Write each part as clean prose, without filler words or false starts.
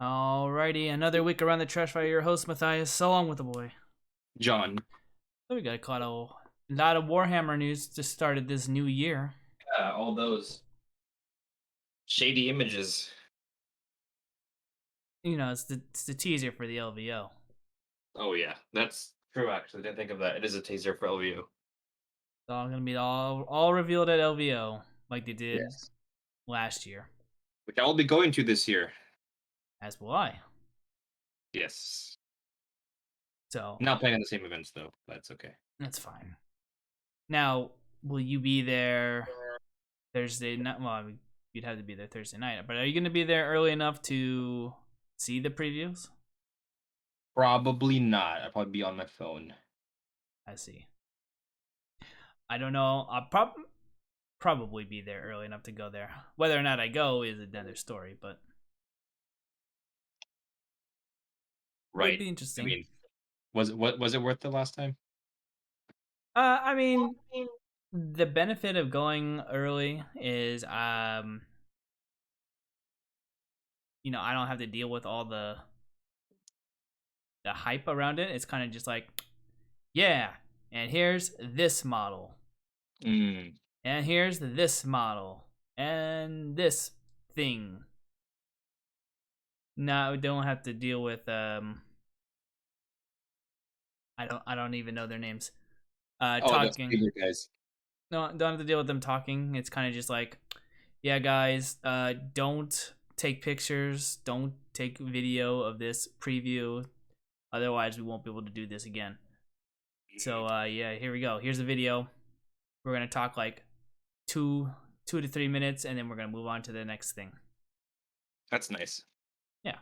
Alrighty, another week around the trash fire. Your host Matthias, so long with the boy. John. So we got caught a lot of Warhammer news just started this new year. Yeah, all those shady images. You know, it's the teaser for the LVO. Oh yeah, that's true. Actually, didn't think of that. It is a teaser for LVU. It's all gonna be all revealed at LVO like they did Yes, last year. which I will be going to this year. As will I. Yes, So not playing on the same events though. That's okay. that's fine. Now, will you be there Thursday night? Well, I mean, you'd have to be there Thursday night. But are you gonna be there early enough to see the previews? Probably not. I'll probably be on my phone. I see. I don't know. I'll probably be there early enough to go there. Whether or not I go is another story, but it'd Right. be I interesting. mean, was it worth the last time? I mean, the benefit of going early is, I don't have to deal with all the hype around it. It's kind of just like, yeah, and here's this model, Mm. and here's this model, and this thing. No, we don't have to deal with I don't even know their names. Oh, those Talking. bigger guys. No, don't have to deal with them talking. It's kind of just like, yeah, guys, don't take pictures, don't take video of this preview, otherwise we won't be able to do this again. So, yeah, here we go. Here's the video. We're gonna talk like two to 3 minutes, and then we're gonna move on to the next thing. That's nice. Yeah.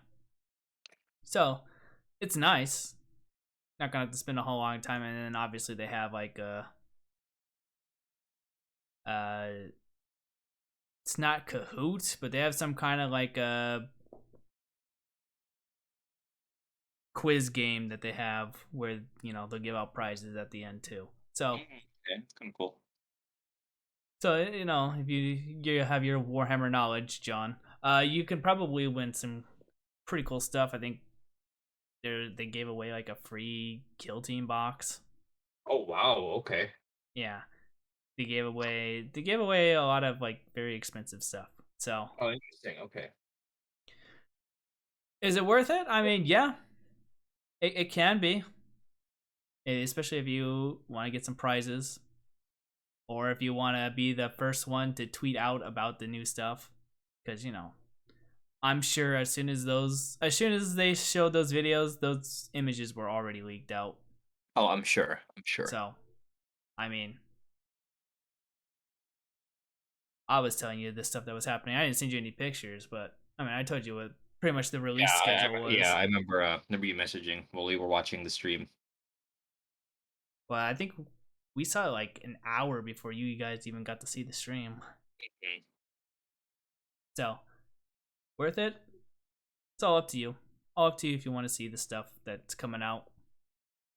So, it's nice. Not gonna have to spend a whole long time, and then obviously they have like uh it's not Kahoot, but they have some kind of like a quiz game that they have where they'll give out prizes at the end too. So Okay, it's kind of cool. if you have your Warhammer knowledge, John, you can probably win some pretty cool stuff. I think they gave away like a free kill team box. Oh wow. Okay. Yeah, they gave away a lot of like very expensive stuff. So Oh, interesting. Okay. is it worth it? I mean, yeah, it can be, especially if you want to get some prizes or if you want to be the first one to tweet out about the new stuff, because I'm sure as soon as they showed those videos, those images were already leaked out. Oh, I'm sure. I'm sure. So I mean, I was telling you this stuff that was happening. I didn't send you any pictures, but I mean, I told you what pretty much the Yeah, release schedule yeah, was. I remember you messaging while we were watching the stream. Well, I think we saw it like an hour before you guys even got to see the stream. Mhm. So worth it? It's all up to you. All up to you if you want to see the stuff that's coming out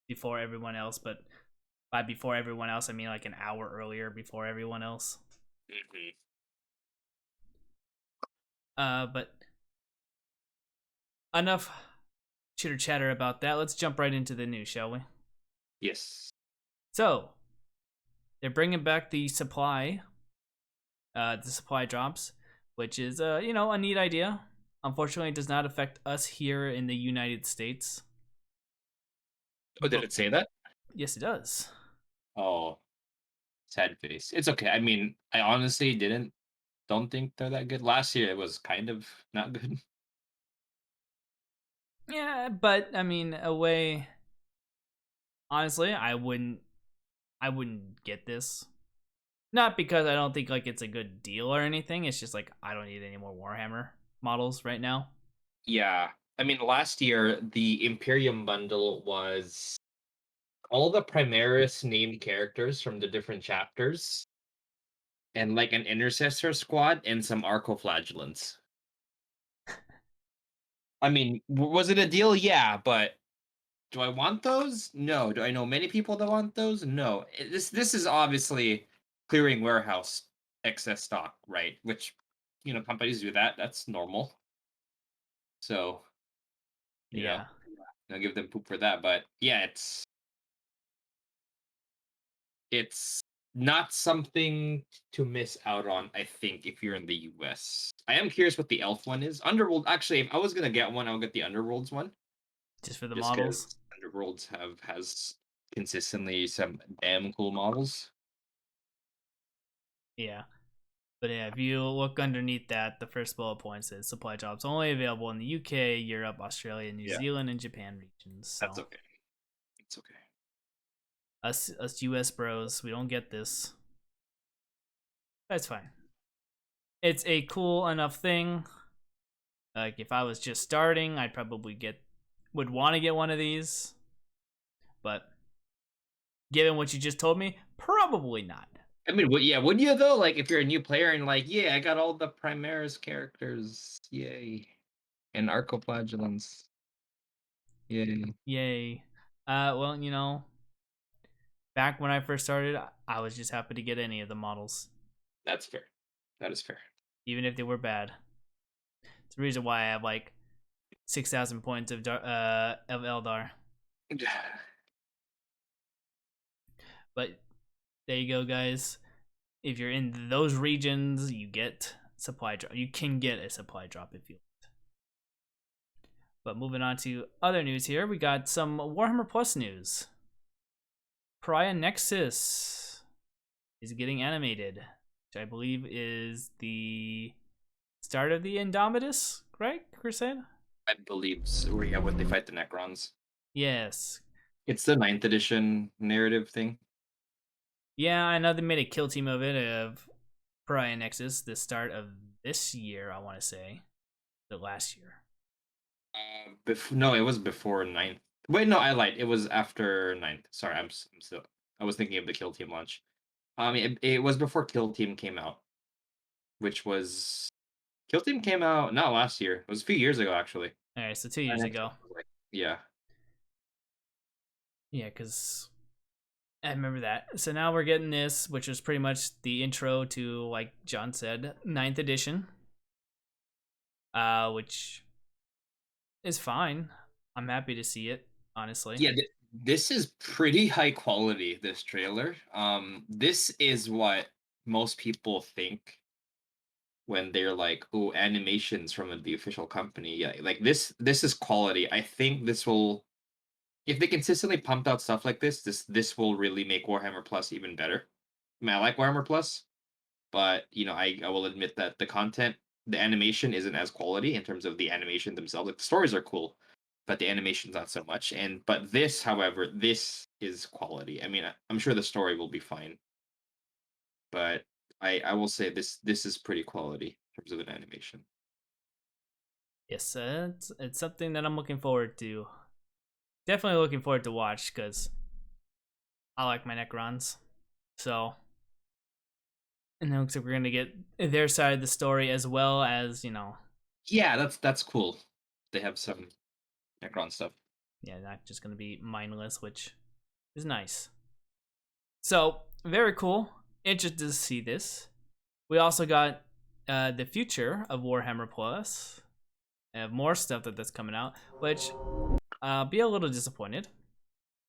before everyone else. But by before everyone else, I mean like an hour earlier before everyone else. Mhm. But enough chitter chatter about that. Let's jump right into the news, shall we? Yes. So they're bringing back the supply drops, which is a neat idea. Unfortunately, it does not affect us here in the United States. Oh, did But it say that? yes, it does. Oh, sad face. It's okay. I mean, I honestly don't think they're that good. Last year it was kind of not good. Yeah, but I mean, away. Honestly, I wouldn't get this. Not because I don't think like it's a good deal or anything. It's just like I don't need any more Warhammer models right now. Yeah. I mean, last year the Imperium bundle was all the Primaris named characters from the different chapters and like an intercessor squad and some arcoflagellants. I mean, was it a deal? Yeah, but do I want those? No. Do I know many people that want those? No. This is obviously clearing warehouse excess stock, right? Which companies do that. That's normal. So you know, Yeah. I'll give them poop for that. But yeah, it's not something to miss out on, I think, if you're in the US. I am curious what the elf one is. Underworld, actually, if I was gonna get one, I'll get the Underworlds one. Just for the Just models. because Underworlds has consistently some damn cool models. Yeah. But yeah, if you look underneath that, the first bullet point says supply drops only available in the UK, Europe, Australia, New Yeah, Zealand, and Japan regions. that's So okay. It's okay. us US bros, we don't get this. That's fine. It's a cool enough thing. Like if I was just starting, I'd probably would want to get one of these. But given what you just told me, probably not. I mean, yeah, would you though? Like, if you're a new player and like, yeah, I got all the Primaris characters, yay, and Arcoflagellants, yay. Yay. Well, back when I first started, I was just happy to get any of the models, That's fair. That is fair. even if they were bad. It's the reason why I have like 6,000 points of Eldar. But there you go, guys. If you're in those regions, you get supply drop. You can get a supply drop if you want. But moving on to other news here, we got some Warhammer Plus news. Pariah Nexus is getting animated, which I believe is the start of the Indomitus, right, Crusade? I believe so. Yeah, when they fight the Necrons. Yes. It's the ninth edition narrative thing. Yeah, I know they made a kill team of it, of Pariah Nexus, the start of this year, I want to say. The last year. No, it was before ninth. Wait, no, I lied. It was after ninth. Sorry, I'm still. I was thinking of the Kill Team launch. It was before Kill Team came out, which was Kill Team came out not last year. It was a few years ago, actually. All right, so 2 years ago. Yeah. Yeah, because I remember that. So now we're getting this, which was pretty much the intro to, like John said, ninth edition. Which is fine. I'm happy to see it, honestly. Yeah, this is pretty high quality, this trailer. This is what most people think when they're like, "Oh, animations from the official company." Yeah, like this is quality. I think this will, if they consistently pumped out stuff like this will really make Warhammer Plus even better. I mean, I like Warhammer Plus, but I will admit that the animation isn't as quality in terms of the animation themselves. Like the stories are cool, but the animation's not so much. But this, however, this is quality. I mean, I'm sure the story will be fine, but I will say this is pretty quality in terms of an animation. Yes, it's something that I'm looking forward to. Definitely looking forward to watch because I like my Necrons. So, and it looks like we're gonna get their side of the story as well as Yeah, that's cool. They have some Necron stuff. yeah, not just gonna be mindless, which is nice. So very cool. Interested to see this. We also got the future of Warhammer Plus. And more stuff that's coming out, which be a little disappointed.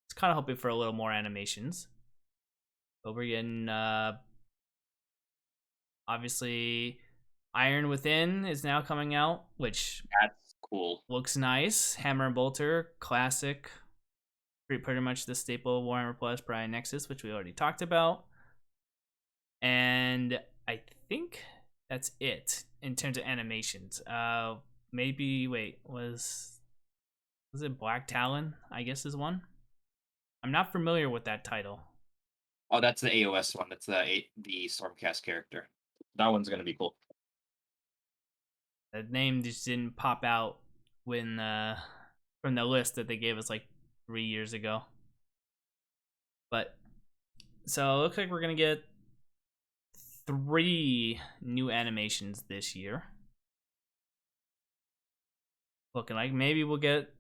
It's kind of hoping for a little more animations. But we're getting obviously Iron Within is now coming out, which That's cool. looks nice. Hammer and Bolter, classic. Pretty much the staple of Warhammer Plus, Pariah Nexus, which we already talked about. And I think that's it in terms of animations. Maybe wait, was it Black Talon? I guess is one. I'm not familiar with that title. Oh, that's the AOS one. That's the Stormcast character. That one's gonna be cool. The name just didn't pop out when from the list that they gave us like 3 years ago. But so it looks like we're gonna get 3 new animations this year. Looking like maybe we'll get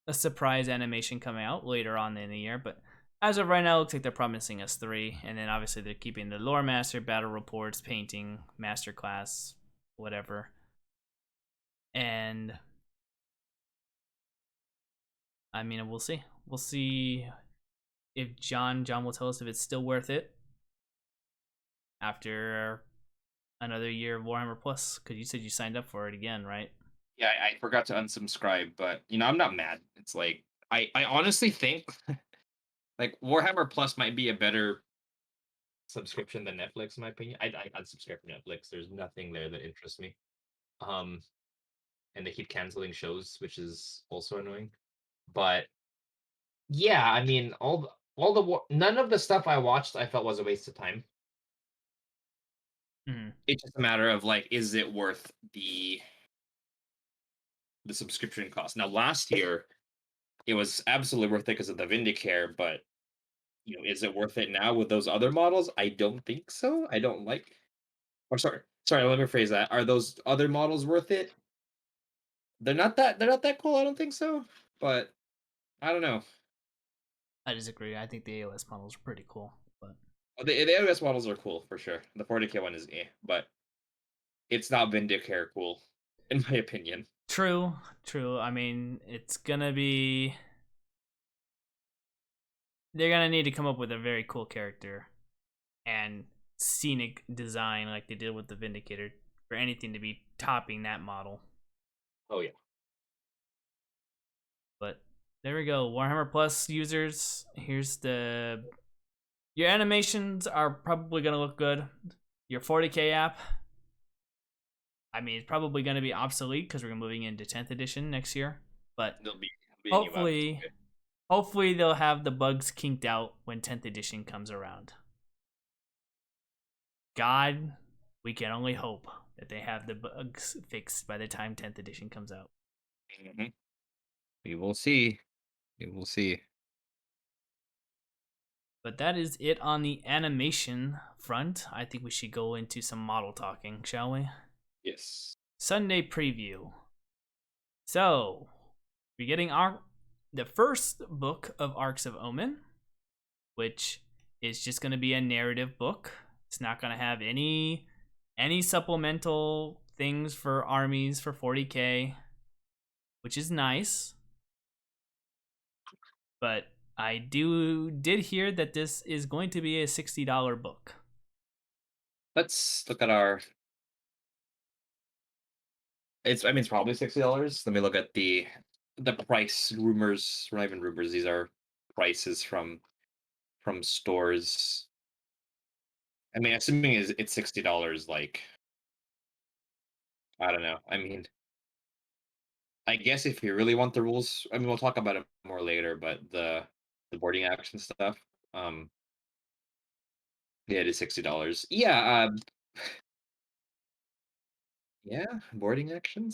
a surprise animation coming out later on in the year, but as of right now, it looks like they're promising us 3, and then obviously they're keeping the lore master, battle reports, painting, masterclass, whatever. And I mean, we'll see. We'll see if John will tell us if it's still worth it after another year of Warhammer Plus, because you said you signed up for it again, right? Yeah, I forgot to unsubscribe, but I'm not mad. It's like I honestly think like Warhammer Plus might be a better subscription than Netflix, in my opinion. I unsubscribe from Netflix. There's nothing there that interests me. Um, and they keep canceling shows, which is also annoying. But yeah, I mean, none of the stuff I watched I felt was a waste of time. Mm. It's just a matter of like, is it worth the subscription cost? Now, last year it was absolutely worth it because of the Vindicare, but is it worth it now with those other models? I don't think so. I don't like. Or sorry. Let me phrase that. Are those other models worth it? They're not that cool. I don't think so. But I don't know. I disagree. I think the AOS models are pretty cool, but The AOS models are cool for sure. The 40K one is but it's not Vindicare cool, in my opinion. true, true. I mean, it's gonna be. They're gonna need to come up with a very cool character and scenic design like they did with the Vindicator for anything to be topping that model. Oh yeah. But there we go. Warhammer Plus users, here's the. Your animations are probably gonna look good. Your 40K app, I mean, it's probably gonna be obsolete because we're moving into 10th edition next year. But There'll be a new map. hopefully, hopefully they'll have the bugs kinked out when 10th edition comes around. God, we can only hope that they have the bugs fixed by the time 10th edition comes out. Mhm. We will see. We will see. But that is it on the animation front. I think we should go into some model talking, shall we? Yes. Sunday preview. So, we're getting the first book of Arks of Omen, which is just going to be a narrative book. It's not going to have any supplemental things for armies for 40K, which is nice. But I did hear that this is going to be a $60 book. Let's look at our. It's probably $60. Let me look at the price rumors. Not even rumors. These are prices from stores. I mean, assuming it's $60. Like, I don't know. I mean, I guess if you really want the rules, I mean, we'll talk about it more later. But the boarding action stuff. Um, yeah, it is $60. Yeah. Yeah. Boarding action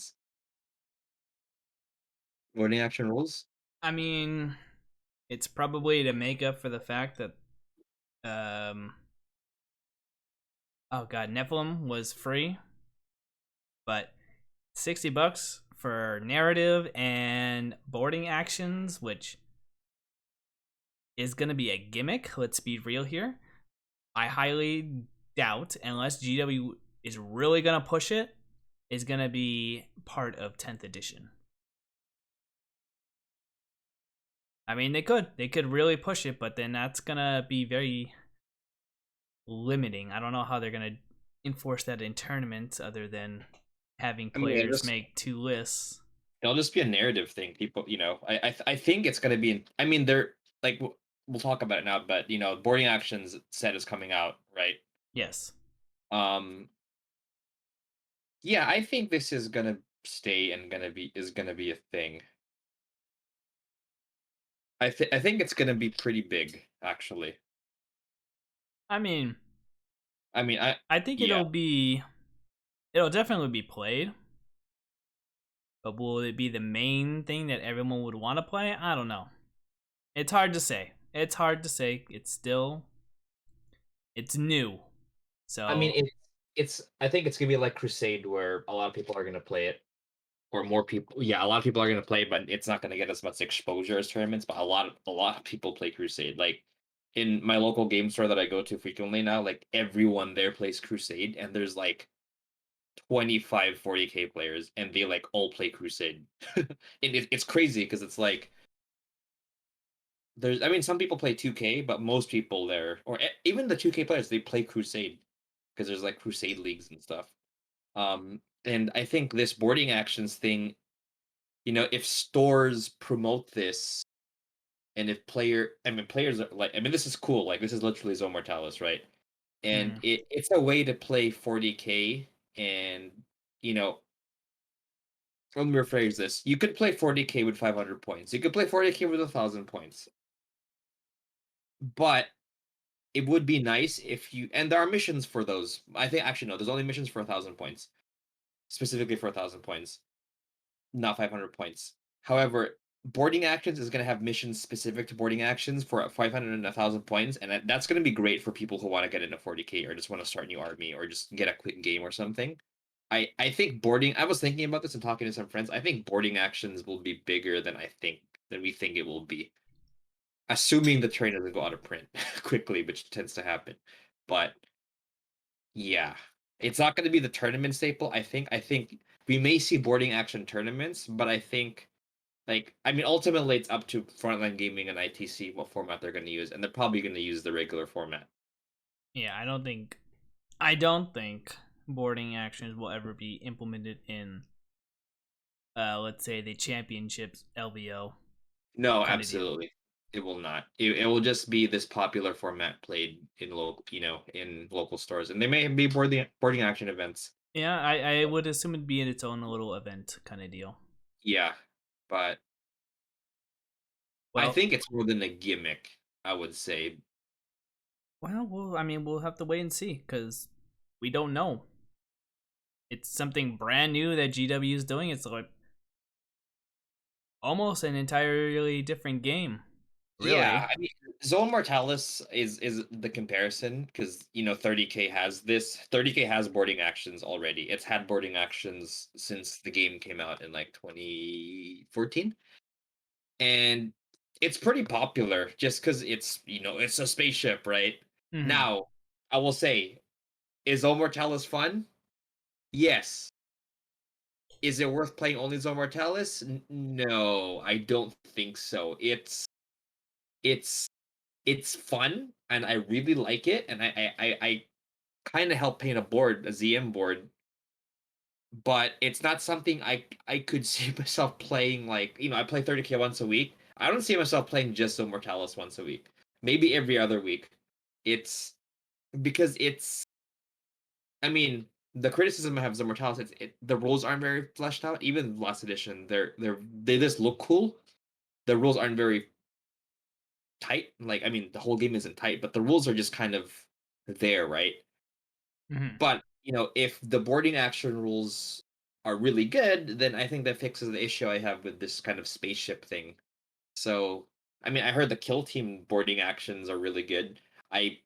rules. I mean, it's probably to make up for the fact that um oh god, Nephilim was free, but $60 for narrative and boarding actions, which is going to be a gimmick. Let's be real here. I highly doubt, unless GW is really going to push it, is going to be part of 10th edition. I mean, they could really push it, but then that's going to be very limiting. I don't know how they're going to enforce that in tournaments other than having I mean, players make 2 lists. it'll just be a narrative thing. People, I think it's gonna be. I mean, they're like we'll talk about it now, but boarding actions set is coming out, right? Yes. Um, yeah, I think this is gonna stay and gonna be a thing. I think it's gonna be pretty big, actually. I mean, I mean, I think yeah. it'll definitely be played. But will it be the main thing that everyone would want to play? I don't know. It's hard to say. It's hard to say. It's new. I mean, So, it's. I think it's gonna be like Crusade, where a lot of people are gonna play it, or more people. Yeah, a lot of people are gonna play, but it's not gonna get as much exposure as tournaments. But a lot of people play Crusade. Like in my local game store that I go to frequently now, like everyone there plays Crusade, and there's like 25 40K players, and they like all play Crusade. And it's crazy because it's like there's I mean some people play 2K, but most people there or even the 2K players they play Crusade because there's like Crusade leagues and stuff. And I think this boarding actions thing, if stores promote this and if players are like, I mean, this is cool. Like, this is literally Zone Mortalis, right? And Hmm. it's a way to play 40K and, you know, let me rephrase this. You could play 40K with 500 points. You could play 40K with 1,000 points. But it would be nice if and there are missions for those. I think, actually, no, there's only missions for 1,000 points, specifically for 1,000 points. Not 500 points. However, boarding actions is going to have missions specific to boarding actions for 500 and 1,000 points, and that's going to be great for people who want to get into 40K or just want to start a new army or just get a quick game or something. I think boarding. I was thinking about this and talking to some friends. I think boarding actions will be bigger than we think it will be, assuming the train doesn't go out of print quickly, which tends to happen. But yeah. It's not going to be the tournament staple. I think we may see boarding action tournaments, but I think I mean ultimately it's up to Frontline Gaming and ITC what format they're going to use, and they're probably going to use the regular format. Yeah, I don't think boarding actions will ever be implemented in, let's say, the championships LVO No, kind of deal. absolutely. It will not. It will just be this popular format played in local stores, and they may be boarding action events. Yeah, I would assume it'd be in its own little event kind of deal. Yeah, but I Well, think it's more than a gimmick, I would say. I mean, we'll have to wait and see because we don't know. It's something brand new that GW is doing. It's like almost an entirely different game, Yeah, really. I mean, Zone Mortalis is the comparison because 30K has this. 30K has boarding actions already. It's had boarding actions since the game came out in like 2014, and it's pretty popular just because it's a spaceship, right? Hmm. Now, I will say, is Zone Mortalis fun? Yes. Is it worth playing only Zone Mortalis? No, I don't think so. It's it's fun and I really like it, and I kind of help paint a ZM board, but it's not something I could see myself playing. Like, I play 30K once a week. I don't see myself playing just Zone Mortalis once a week. Maybe every other week. It's because it's I mean, the criticism I have of Zone Mortalis, the rules aren't very fleshed out. Even last edition, they just look cool. The rules aren't very tight. Like, I mean, the whole game isn't tight, but the rules are just kind of there, right? Hmm. But, if the boarding action rules are really good, then I think that fixes the issue I have with this kind of spaceship thing. So, I mean, I heard the kill team boarding actions are really good. I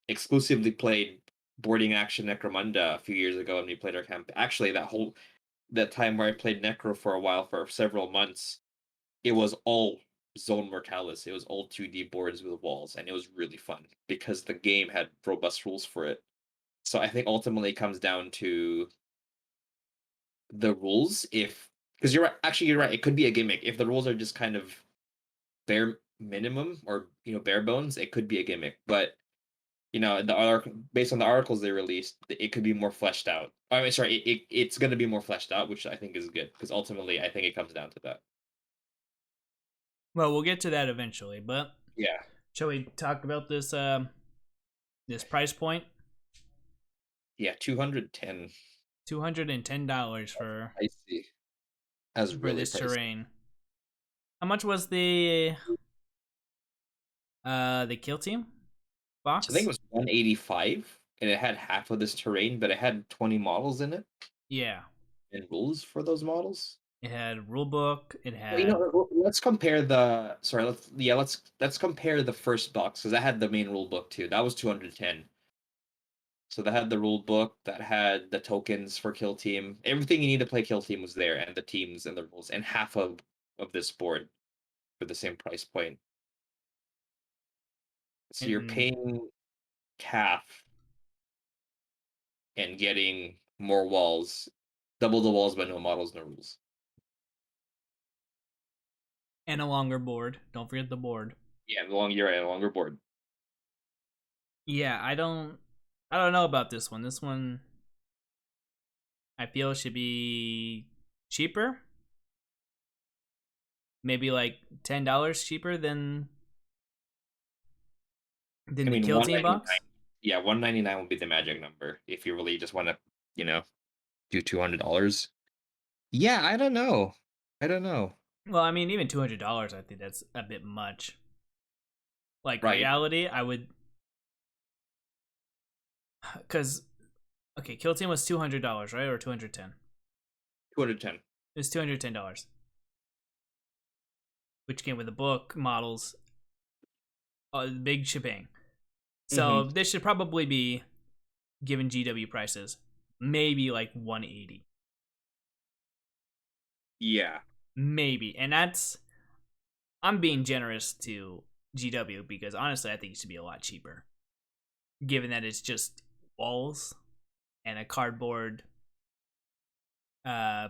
exclusively played boarding action Necromunda a few years ago when we played our camp. Actually, that time where I played Necro for a while for several months, it was all Zone Mortalis. It was all 2D boards with walls, and it was really fun because the game had robust rules for it. So I think ultimately it comes down to the rules. If Because you're right, actually you're right. It could be a gimmick if the rules are just kind of bare minimum or bare bones. It could be a gimmick, but based on the articles they released, it could be more fleshed out. I mean, sorry, it's going to be more fleshed out, which I think is good because ultimately I think it comes down to that. Well, we'll get to that eventually, but Yeah, shall we talk about this price point? yeah, 210. $210 Pricey. That's for really this pricey. terrain. How much was the kill team I think it box? was 185, and it had half of this terrain, but it had 20 models in it Yeah, and rules for those models. it had rule book. It Well, had let's compare the sorry, let's compare the first box because that had the main rule book too. That was 210. So that had the rule book, that had the tokens for Kill Team. Everything you need to play Kill Team was there, and the teams and the rules, and half of this board for the same price point. So you're and paying half and getting more walls, double the walls, but no models, no rules. and a longer board. Don't forget the board. Yeah, the long you're right, a longer board. Yeah, I don't know about this one. This one I feel should be cheaper. Maybe like $10 cheaper I than the mean, Kill one Team ninety box. nine. Yeah, 199 would be the magic number if you really just want to, you know, do $200. Yeah, I don't know. I don't know. Well, I mean, even $200, I think that's a bit much. Like Right, reality, I would, because okay, Kill Team was $200, right, or 210. 210. It was $210, which came with the book, models, big shebang. Hmm. So this should probably be given GW prices, maybe like 180, Yeah. maybe, and that's I'm being generous to GW because honestly, I think it should be a lot cheaper, given that it's just walls and a cardboard uh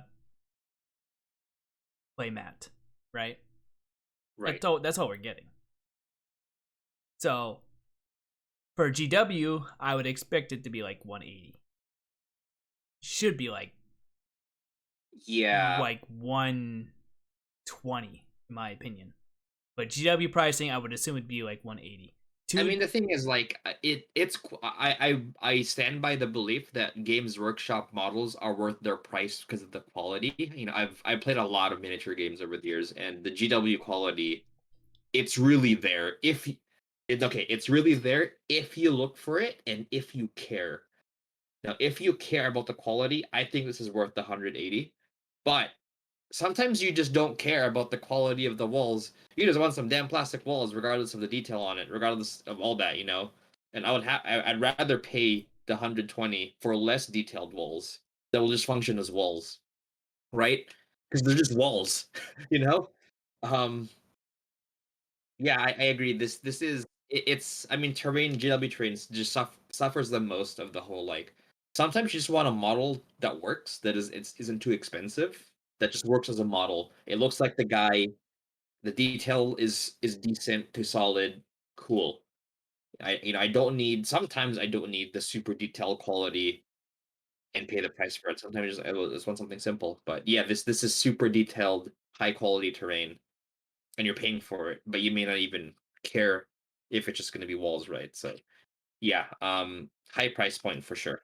play mat, right? Right. That's all we're getting. So for GW, I would expect it to be like 180. Should be Yeah. like 120 in my opinion. But GW pricing, I would assume it'd be like 180. I Two, mean, the thing is, like, I stand by the belief that Games Workshop models are worth their price because of the quality. You know, I played a lot of miniature games over the years, and the GW quality, it's really there. It's okay, it's really there if you look for it and if you care. Now, if you care about the quality, I think this is worth the 180. But sometimes you just don't care about the quality of the walls. You just want some damn plastic walls, regardless of the detail on it, regardless of all that, you know. And I'd rather pay the 120 for less detailed walls that will just function as walls, right? Because they're just walls, you know. Um, yeah, I agree. This is it's I mean terrain GW trains just suffers the most of the whole like sometimes you just want a model that works that isn't too expensive that just works as a model. It looks like the guy, the detail is decent to solid, cool. I don't need sometimes I don't need the super detailed quality and pay the price for it. Sometimes I just want something simple. But yeah, this is super detailed, high quality terrain and you're paying for it, but you may not even care if it's just going to be walls, right? So yeah, high price point for sure.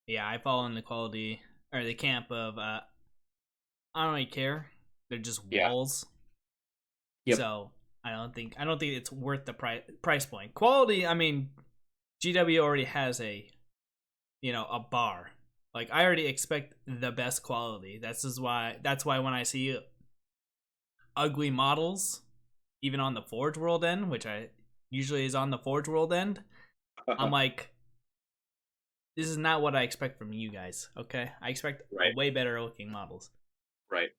yeah, I fall in the quality or the camp of I don't really care. They're just Yeah. walls. Yep. So I don't think it's worth the price point. Quality, I mean, GW already has a bar. Like I already expect the best quality. That's why when I see ugly models, even on the Forge World end, which I usually is on the Forge World end, I'm like, this is not what I expect from you guys. Okay, I expect a Right. way better looking models. Right.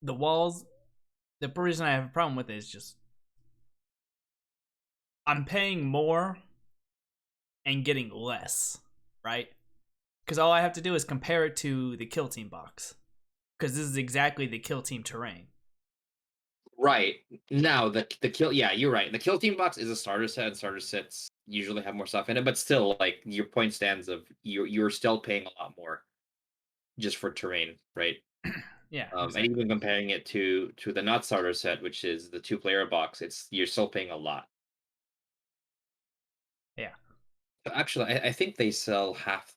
The walls. The reason I have a problem with it is just I'm paying more and getting less, right? Because all I have to do is compare it to the Kill Team box. Because this is exactly the Kill Team terrain. Right. Now the kill yeah, you're right. The kill team box is a starter set and starter sets usually have more stuff in it, but still like your point stands of you're still paying a lot more just for terrain, right? Yeah, And exactly. even comparing it to the not starter set, which is the two-player box, it's you're still paying a lot. Yeah. Actually, I think they sell half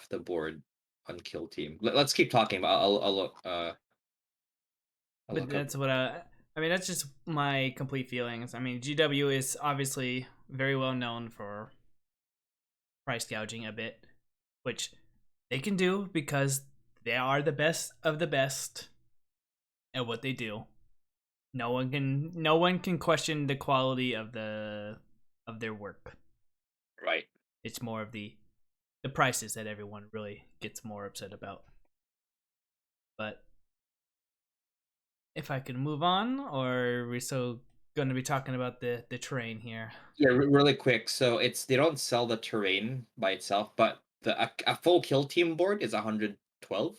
the board on Kill Team. Let's keep talking about. I'll But look up. that's what I mean, that's just my complete feelings. I mean, GW is obviously very well known for price gouging a bit, which they can do because they are the best of the best at what they do. No one can question the quality of their work. Right. It's more of the prices that everyone really gets more upset about. But if I can move on, or are we still going to be talking about the terrain here? Yeah, really quick. So it's they don't sell the terrain by itself, but a full Kill Team board is 112.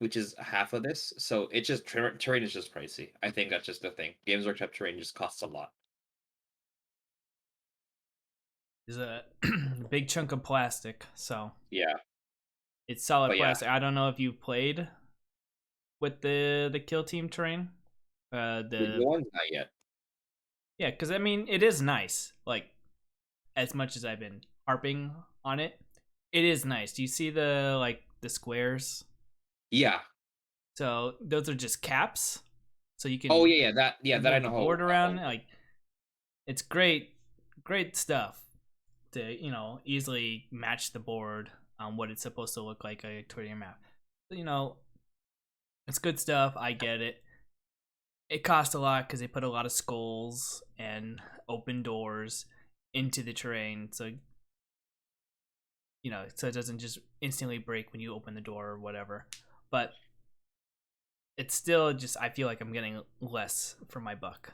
which is half of this. So it's just terrain is just pricey. I think that's just the thing. Games Workshop terrain just costs a lot. It's a big chunk of plastic, so Yeah, it's solid but yeah, plastic. I don't know if you played with the kill team terrain. with the The ones not yet. Yeah, because I mean it is nice. Like as much as I've been harping on it, it is nice. Do you see the squares? Yeah. So those are just caps, so you Oh can yeah, that I move know the board around. how. Like it's great stuff to easily match the board on what it's supposed to look like a Twitter map. You know, it's good stuff. I get it. It costs a lot because they put a lot of skulls and open doors into the terrain, so so it doesn't just instantly break when you open the door or whatever. But it's still just I feel like I'm getting less for my buck.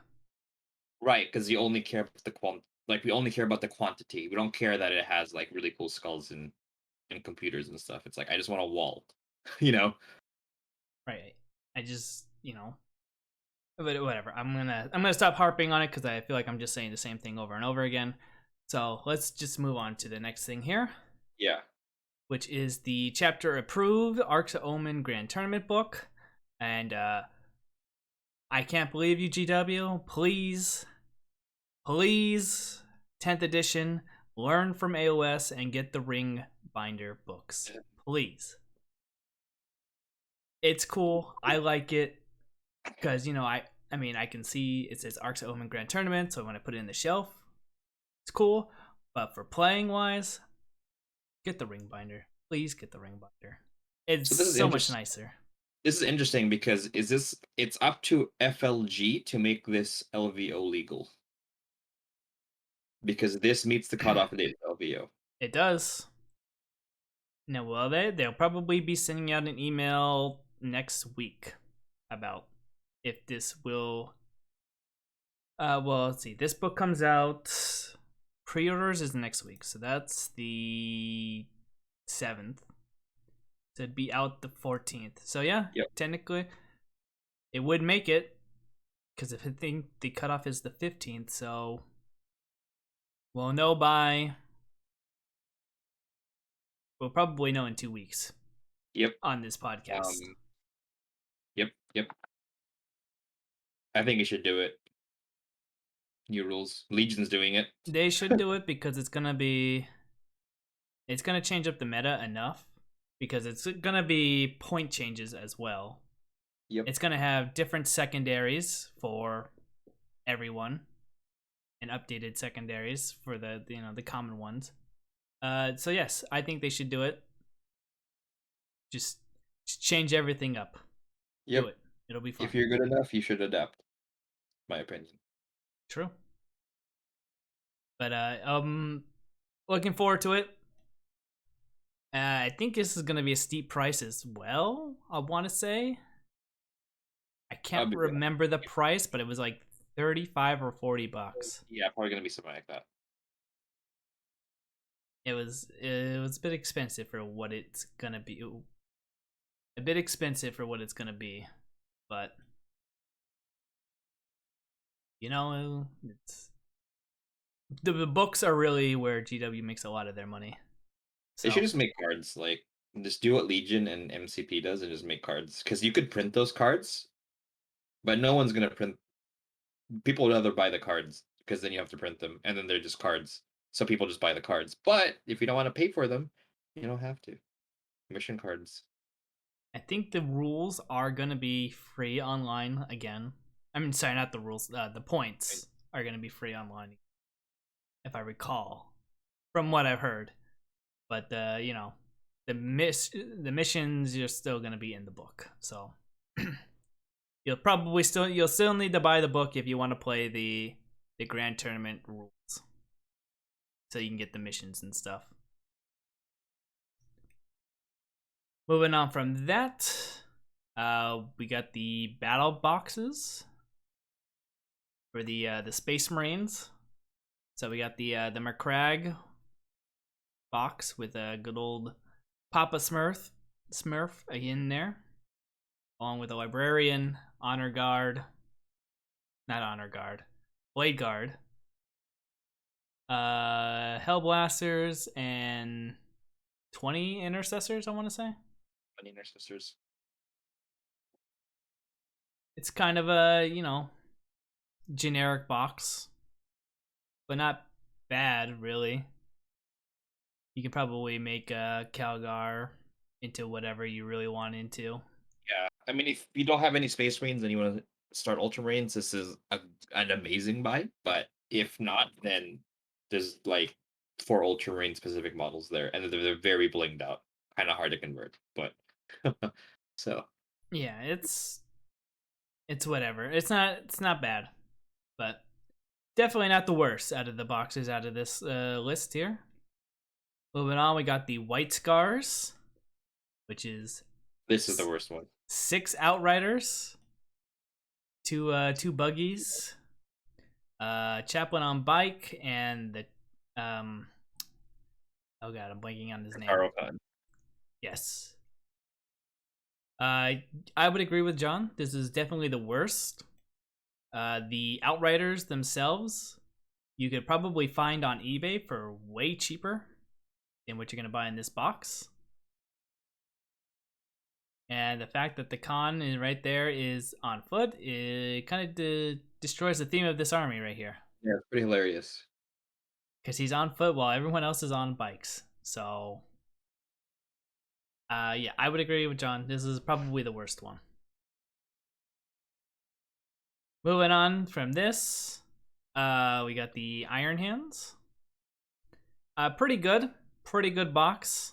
Right, because you only care about the like we only care about the quantity. We don't care that it has like really cool skulls and computers and stuff. It's like I just want a wall, you know. Right. I just but whatever. I'm gonna stop harping on it because I feel like I'm just saying the same thing over and over again. So let's just move on to the next thing here, Yeah. which is the chapter approved Arks of Omen Grand Tournament book. And I can't believe you, GW. Please, 10th edition, learn from AOS and get the Ring Binder books. Please. It's cool. I like it because I mean I can see it says Arks of Omen Grand Tournament, so when I put it in the shelf, it's cool. But for playing wise, get the Ring Binder. Please get the Ring Binder. It's So this is so much interesting. nicer. This is interesting because it's up to FLG to make this LVO legal because this meets the cutoff date of LVO. It does. Now, will they? They'll probably be sending out an email next week about if this will. Well, let's see. This book comes out. Pre-orders is next week, so that's the 7th. So it'd be out the 14th. So yeah, Yep. technically, it would make it because if I think the cutoff is the 15th, so we'll know by. We'll probably know in 2 weeks. Yep. On this podcast. Yep. I think you should do it. New rules. Legion's doing it. They should do it because it's gonna change up the meta enough because it's gonna be point changes as well. Yep. It's gonna have different secondaries for everyone and updated secondaries for the the common ones. So yes, I think they should do it. Just change everything up. Yep. Do it. It'll be fun. If you're good enough, you should adapt. My opinion. True. But looking forward to it. I think this is gonna be a steep price as well. I want to say. I can't remember the price, but it was like 35 or $40. Yeah, probably gonna be something like that. It was a bit expensive for what it's gonna be. A bit expensive for what it's gonna be, but it's the books are really where GW makes a lot of their money. They should just make cards, like just do what Legion and MCP does and just make cards. Because you could print those cards, but no one's gonna print. People would rather buy the cards because then you have to print them, and then they're just cards. So people just buy the cards. But if you don't want to pay for them, you don't have to. Mission cards. I think the rules are gonna be free online again. I mean, sorry, not the rules. The points are gonna be free online, if I recall, from what I've heard. But the missions are still gonna be in the book. So you'll still need to buy the book if you want to play the grand tournament rules, so you can get the missions and stuff. Moving on from that, we got the battle boxes for the Space Marines. So we got the McCrag box with a good old Papa Smurf in there. along with a librarian, honor guard, not honor guard, blade guard, hellblasters, and 20 intercessors. I want to say Funny Intercessors. it's kind of a generic box, but not bad really. You can probably make Calgar into whatever you really want into. Yeah, I mean, if you don't have any Space Marines and you want to start Ultramarines, this is an amazing buy. But if not, then there's like 4 Ultramarine specific models there, and they're very blinged out, kind of hard to convert. But so Yeah, it's whatever. It's not bad, but definitely not the worst out of the boxes out of this list here. Moving on, we got the White Scars, which is this is the worst one. 6 Outriders, two buggies, chaplain on bike, and the oh god, I'm blanking on his name. Khan. Yes. I would agree with John. This is definitely the worst. The Outriders themselves, you could probably find on eBay for way cheaper than what you're gonna buy in this box. And the fact that the Khan is right there is on foot, it kind of destroys the theme of this army right here. Yeah, it's pretty hilarious. Because he's on foot while everyone else is on bikes. So, yeah, I would agree with John. This is probably the worst one. Moving on from this, we got the Iron Hands. Pretty good box.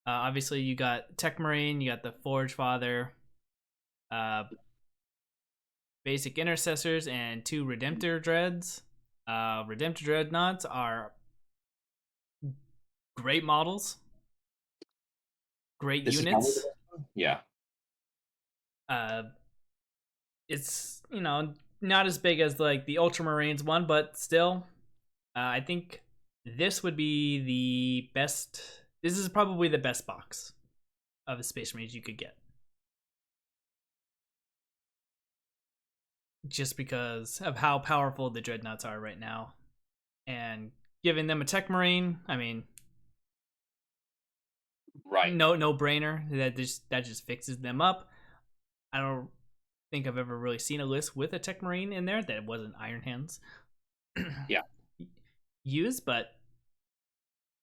Obviously, you got Tech Marine, you got the Forge Father, basic Intercessors, and 2 Redemptor Dreads. Redemptor Dreadnoughts are great models, great units. Yeah. It's not as big as like the Ultramarines one, but still, I think this would be the best. This is probably the best box of the Space Marines you could get. Just because of how powerful the Dreadnoughts are right now. And giving them a Tech Marine, I mean, right. No brainer. That just fixes them up. I don't think I've ever really seen a list with a Tech Marine in there that wasn't Iron Hands. Yeah. Used, but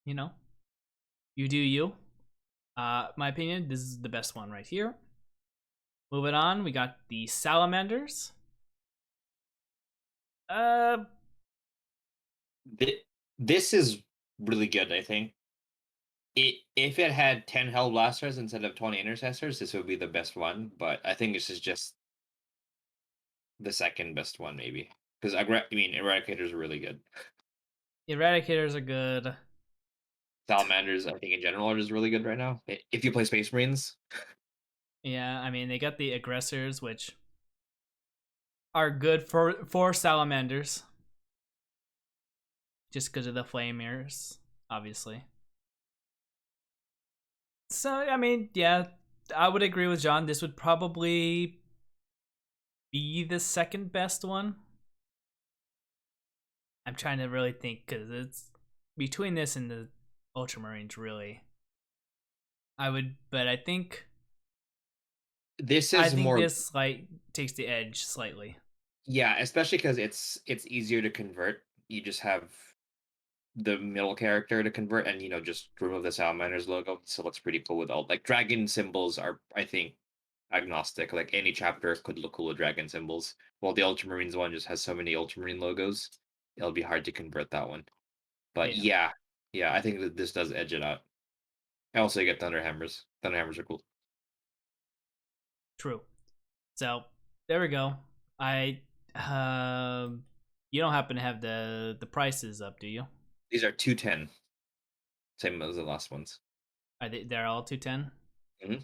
you do you. My opinion, this is the best one right here. Moving on, we got the Salamanders. This is really good, I think. If it had 10 Hellblasters instead of 20 Intercessors, this would be the best one. But I think this is just the second best one, maybe. Because Eradicators are really good. Eradicators are good. Salamanders, I think in general, are just really good right now. If you play Space Marines. Yeah, I mean they got the Aggressors, which are good for Salamanders. Just because of the Flamers, obviously. So, I mean, yeah, I would agree with John. This would probably be the second best one. I'm trying to really think because it's between this and the Ultramarines, really. But I think this like takes the edge slightly. Yeah, especially because it's easier to convert. You just have the middle character to convert, and just remove the Salamanders logo, so it looks pretty cool with all like dragon symbols are, I think, agnostic. Like any chapter could look cool with dragon symbols. While the Ultramarines one just has so many Ultramarine logos, it'll be hard to convert that one. But yeah, I think that this does edge it out. I also get Thunderhammers. Thunderhammers are cool. True. So there we go. You don't happen to have the prices up, do you? These are 210. Same as the last ones. Are they're all 210? Mm-hmm.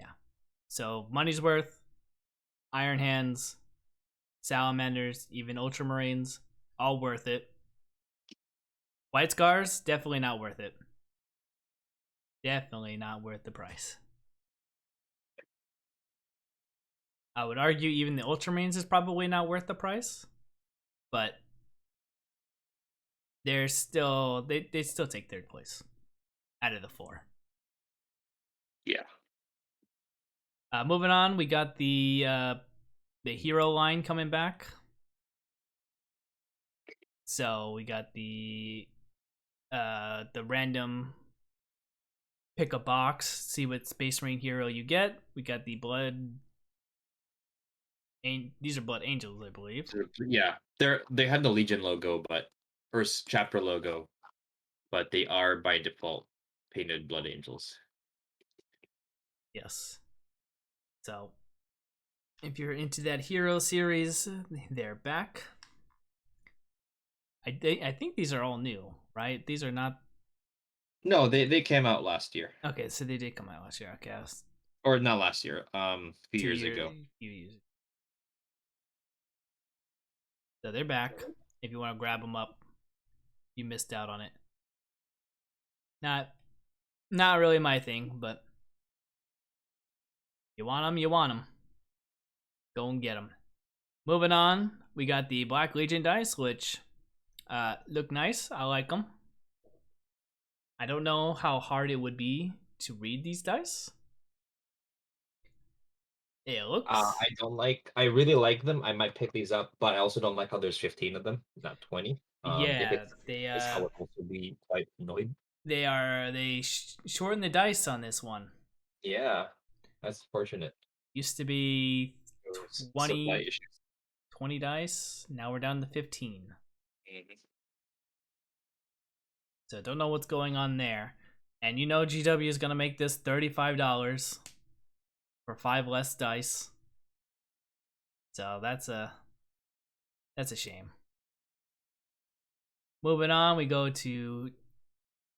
Yeah. So money's worth. Iron Hands, Salamanders, even Ultramarines, all worth it. White Scars, definitely not worth it. Definitely not worth the price. I would argue even the Ultramarines is probably not worth the price, but they're still they still take third place out of the four. Yeah. Moving on, we got the hero line coming back. So we got the random pick a box, see what Space Marine hero you get. We got the these are Blood Angels, I believe. Yeah. They had the Legion logo, but first chapter logo, but they are by default painted Blood Angels. Yes. So if you're into that hero series, they're back. I think these are all new, right? These are not. No, they came out last year. Okay, so they did come out last year. Okay, I was Or not last year, a few 2 years years, ago. few years. So they're back. If you want to grab them up, you missed out on it. Not really my thing, but you want them, you want them. Go and get them. Moving on, we got the Black Legion dice, which look nice. I like them. I don't know how hard it would be to read these dice. It looks. I really like them. I might pick these up, but I also don't like how there's 15 of them, not 20. If Yeah, it's this, I would also be quite annoyed. they shorten the dice on this one. Yeah, that's fortunate. Used to be Supply 20, issues. 20 dice. Now we're down to 15. Mhm. So don't know what's going on there. And you know GW is gonna make this $35 for 5 less dice. So that's a shame. Moving on, we go to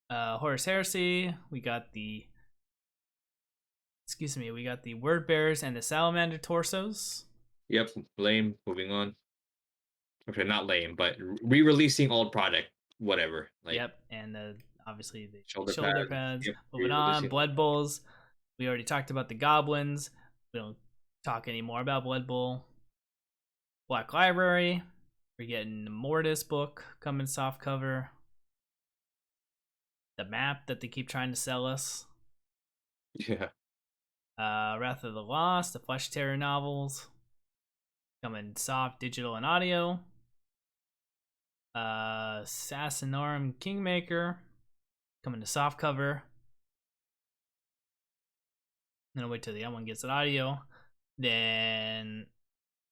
Horus Heresy. We got the Word Bearers and the Salamander torsos. Yep, lame. Moving on. Okay, not lame, but re-releasing old product, whatever. Like Yep, and obviously the shoulder shoulder pads. pads. Yep, Moving on, re-releasing old Blood Bulls. We already talked about the goblins. We don't talk anymore about Blood Bowl. Black Library. We're getting the Mortis book coming soft cover. The map that they keep trying to sell us. Yeah. Wrath of the Lost, the Flesh Terror novels. Coming soft, digital, and audio. Assassinorum Kingmaker. Coming to soft cover. I'm gonna wait till the other one gets an audio. Then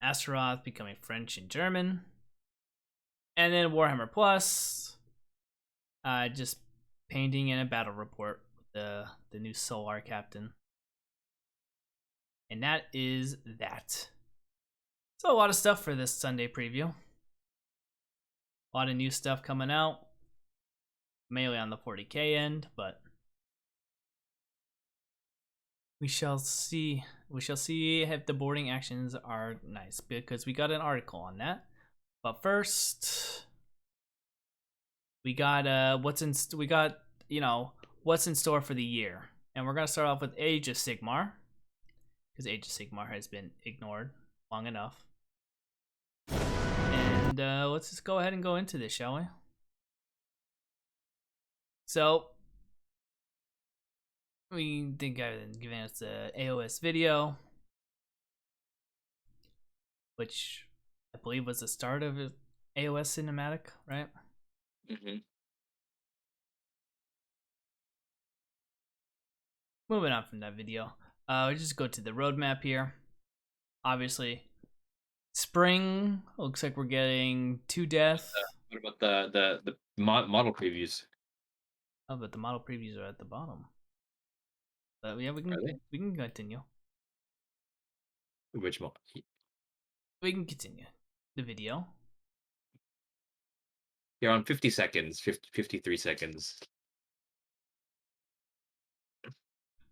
Astaroth becoming French and German. And then Warhammer Plus. Just painting and a battle report with the new Solar Captain. And that is that. So a lot of stuff for this Sunday preview. A lot of new stuff coming out. Mainly on the 40k end, but we shall see. We shall see if the boarding actions are nice, because we got an article on that. But first, we got what's in store for the year, and we're gonna start off with Age of Sigmar, because Age of Sigmar has been ignored long enough. And let's just go ahead and go into this, shall we? So we think I've given us the AOS video, which I believe was the start of an AOS cinematic, right? Mm-hmm. Moving on from that video, we just go to the roadmap here. Obviously, spring looks like we're getting 2 death. What about the model previews? Oh, but the model previews are at the bottom. But yeah, we Are can continue. they? Which model? We can continue the video. You're on 50 seconds, 53 seconds.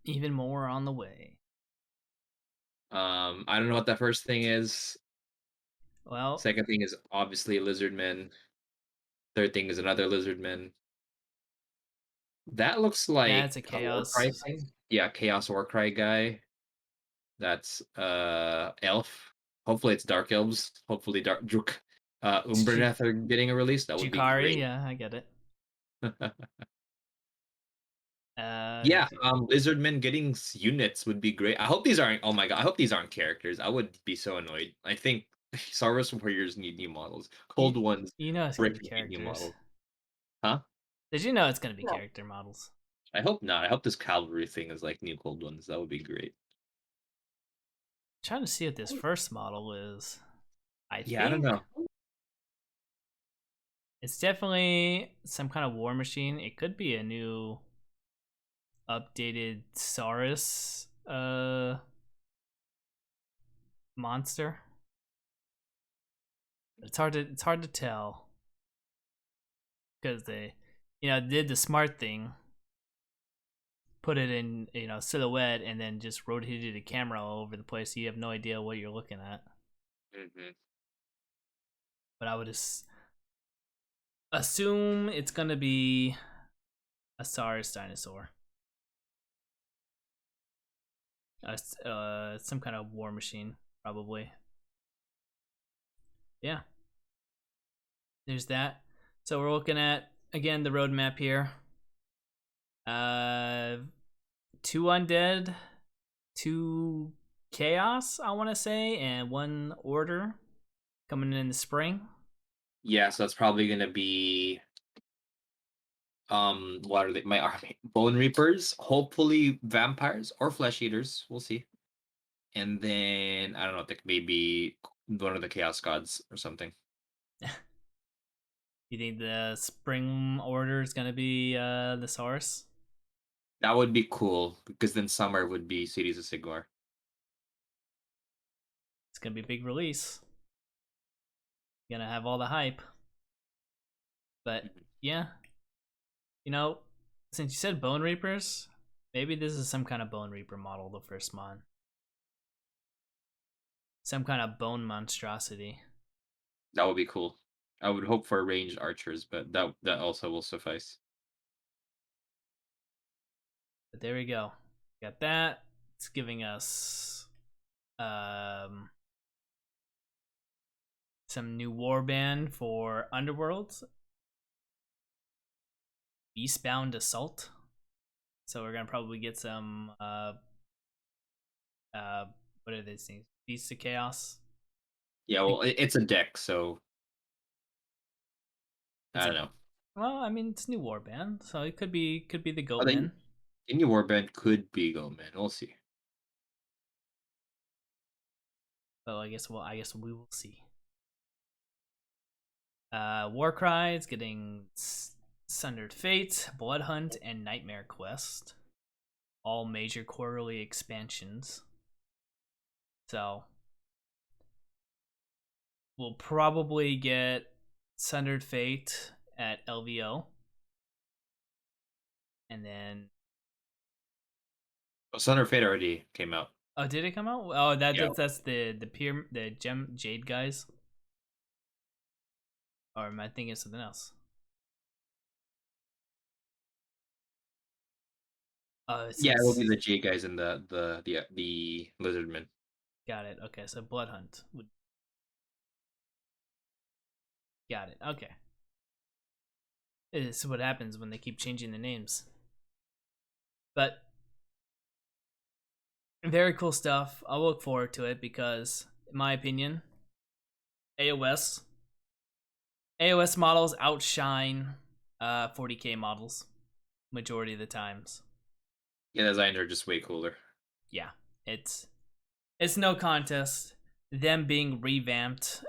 Even more on the way. I don't know what that first thing is. Well, Second thing is obviously Lizardmen. Third thing is another Lizardman. That looks like that's a a Warcry chaos. thing. Yeah, Chaos Warcry guy. That's elf. Hopefully it's dark elves. Hopefully dark Druk Ju- Umbrenath are getting a release. That would be Jukari, great. yeah, I get it. Yeah, Lizardmen getting units would be great. I hope these aren't. Oh my god, I hope these aren't characters. I would be so annoyed. I think Saurus Warriors need new models. you, Cold Ones, you know it's gonna be Brick need new characters. models. Huh? Did you know it's gonna be character models? I hope not. I hope this cavalry thing is like new Cold Ones. That would be great. Trying to see what this first model is. I Yeah, I don't think know. it's definitely some kind of war machine. It could be a new updated Saurus monster. It's hard to tell because they did the smart thing, put it in silhouette and then just rotated the camera all over the place so you have no idea what you're looking at. Hmm. But I would assume it's gonna be a Saurus dinosaur. Some kind of war machine, probably. Yeah, there's that. So we're looking at again the roadmap here. 2 undead, 2 chaos, I want to say, and 1 order coming in the spring. Yeah, so that's probably gonna be what are they? My army Bone Reapers, hopefully vampires or flesh eaters. We'll see. And then I don't know, like maybe one of the chaos gods or something. You think the spring order is gonna be the Saurus? That would be cool because then summer would be Cities of Sigmar. It's gonna be a big release. Gonna have all the hype. But Mhm. yeah, you know, since you said Bone Reapers, maybe this is some kind of Bone Reaper model, the first mon. Some kind of bone monstrosity. That would be cool. I would hope for ranged archers, but that also will suffice. But there we go. Got that. It's giving us um some new warband for Underworld. Beastbound Assault. So we're gonna probably get some uh what are these things? Beasts of Chaos. Yeah, I well, think it's a deck, so it's I don't a know. well, I mean it's new warband, so it could be the I think Goatmen. Indy Warband could be Go Man. We'll see. So I guess we will see. Warcry is getting Sundered Fate, Blood Hunt, and Nightmare Quest. All major quarterly expansions. So we'll probably get Sundered Fate at LVO. And then Oh, Sun or Fate already came out. oh, did it come out? Oh, Yeah. that's the gem jade guys. Or am I thinking of something else? So Yeah, it will it's be the J guys and the Lizardmen. got it. Okay, so Blood Hunt. Got it. Okay. This is what happens when they keep changing the names. But very cool stuff. I'll look forward to it because, in my opinion, AOS AOS models outshine 40k models majority of the times. Yeah, the designs are just way cooler. Yeah, it's it's no contest. Them being revamped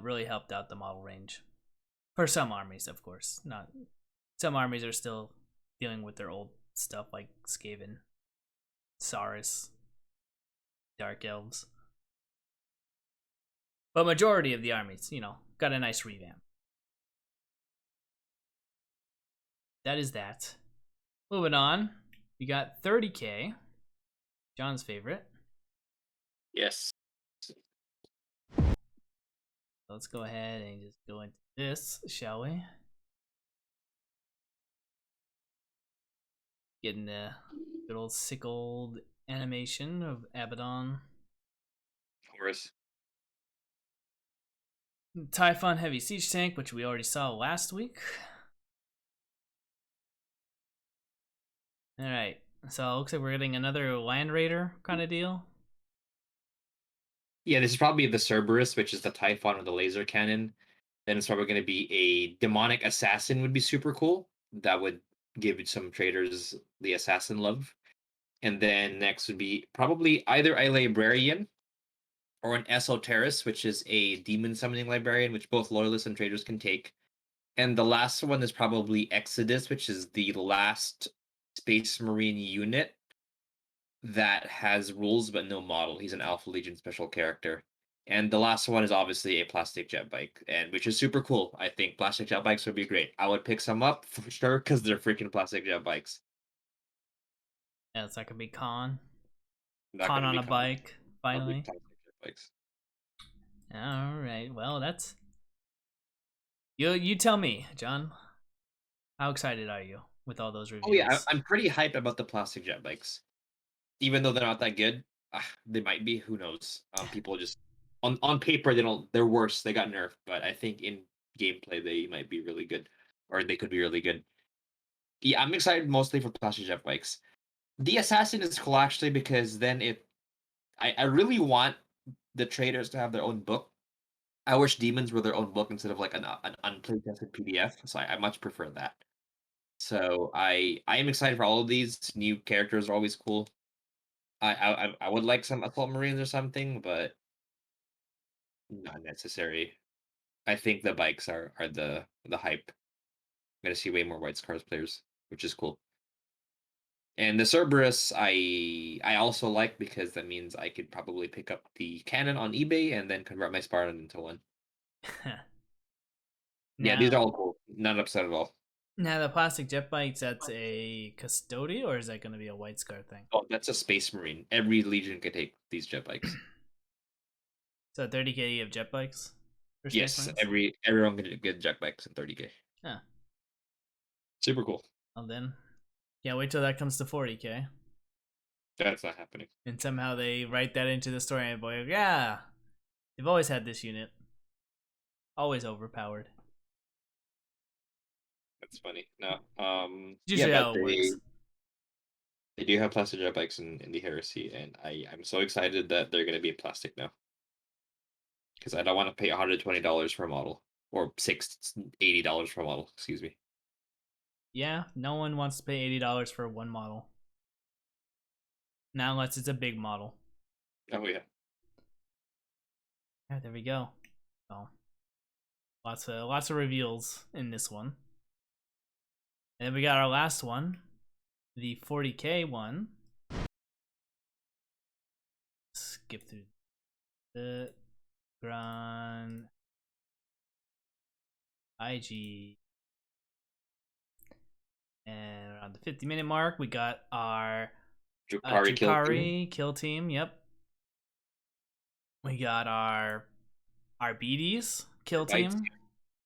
really helped out the model range for some armies, of course. Not some armies are still dealing with their old stuff like Skaven, Saurus, Dark Elves. But majority of the armies, got a nice revamp. That is that. Moving on, we got 30k, John's favorite. Yes. Let's go ahead and just go into this, shall we? Getting the good old sick old animation of Abaddon. Of course. Typhon Heavy Siege Tank, which we already saw last week. Alright, so it looks like we're getting another Land Raider kind of deal. Yeah, this is probably the Cerberus, which is the Typhon with the laser cannon. Then it's probably going to be a demonic assassin. Would be super cool. That would give some traders the assassin love. And then next would be probably either a librarian or an esoterist, which is a demon summoning librarian, which both loyalists and traders can take. And the last one is probably Exodus, which is the last Space Marine unit that has rules but no model. He's an Alpha Legion special character. And the last one is obviously a plastic jet bike, and which is super cool. I think plastic jet bikes would be great. I would pick some up for sure because they're freaking plastic jet bikes. Yeah, it's not gonna be Khan. Not Khan going to on be a bike, probably finally. plastic jet bikes. Alright, well, that's. You tell me, John. How excited are you with all those Oh yeah, reveals? I'm pretty hyped about the plastic jet bikes, even though they're not that good. They might be. Who knows? People just on paper they don't. They're worse. They got nerfed, but I think in gameplay they might be really good, or they could be really good. Yeah, I'm excited mostly for plastic jet bikes. The assassin is cool actually because then I really want the traders to have their own book. I wish demons were their own book instead of like an unplaytested tested PDF. So I much prefer that. So I am excited for all of these new characters. Are always cool. I would like some assault marines or something, but not necessary. I think the bikes are the hype. I'm gonna see way more White Scars players, which is cool. And the Cerberus, I also like because that means I could probably pick up the cannon on eBay and then convert my Spartan into one. Yeah, these now, are all cool. Not upset at all. now the plastic jet bikes, that's a custodial, or is that gonna be a White Scar thing? Oh, that's a Space Marine. Every Legion can take these jet bikes. So 30k of jet bikes for Space Yes, Marines? everyone can get jet bikes in 30K. Huh. Super cool. Well then, can't wait till that comes to 40k. That's not happening. And somehow they write that into the story and boy, yeah, they've always had this unit. Always overpowered. That's funny. No. It's Yeah, usually but how it works. they do have plastic jet bikes in the Heresy, and I'm so excited that they're gonna be in plastic now. Because I don't want to pay $120 for a model. Or $80 for a model, excuse me. Yeah, no one wants to pay $80 for one model. Not unless it's a big model. Oh yeah. Yeah, there we go. So lots of reveals in this one. And then we got our last one, the 40k one. Skip through the Grand IG. And around the 50-minute mark, we got our Drukari kill team. Drukari kill team. Yep. We got our BDs kill Bites. team.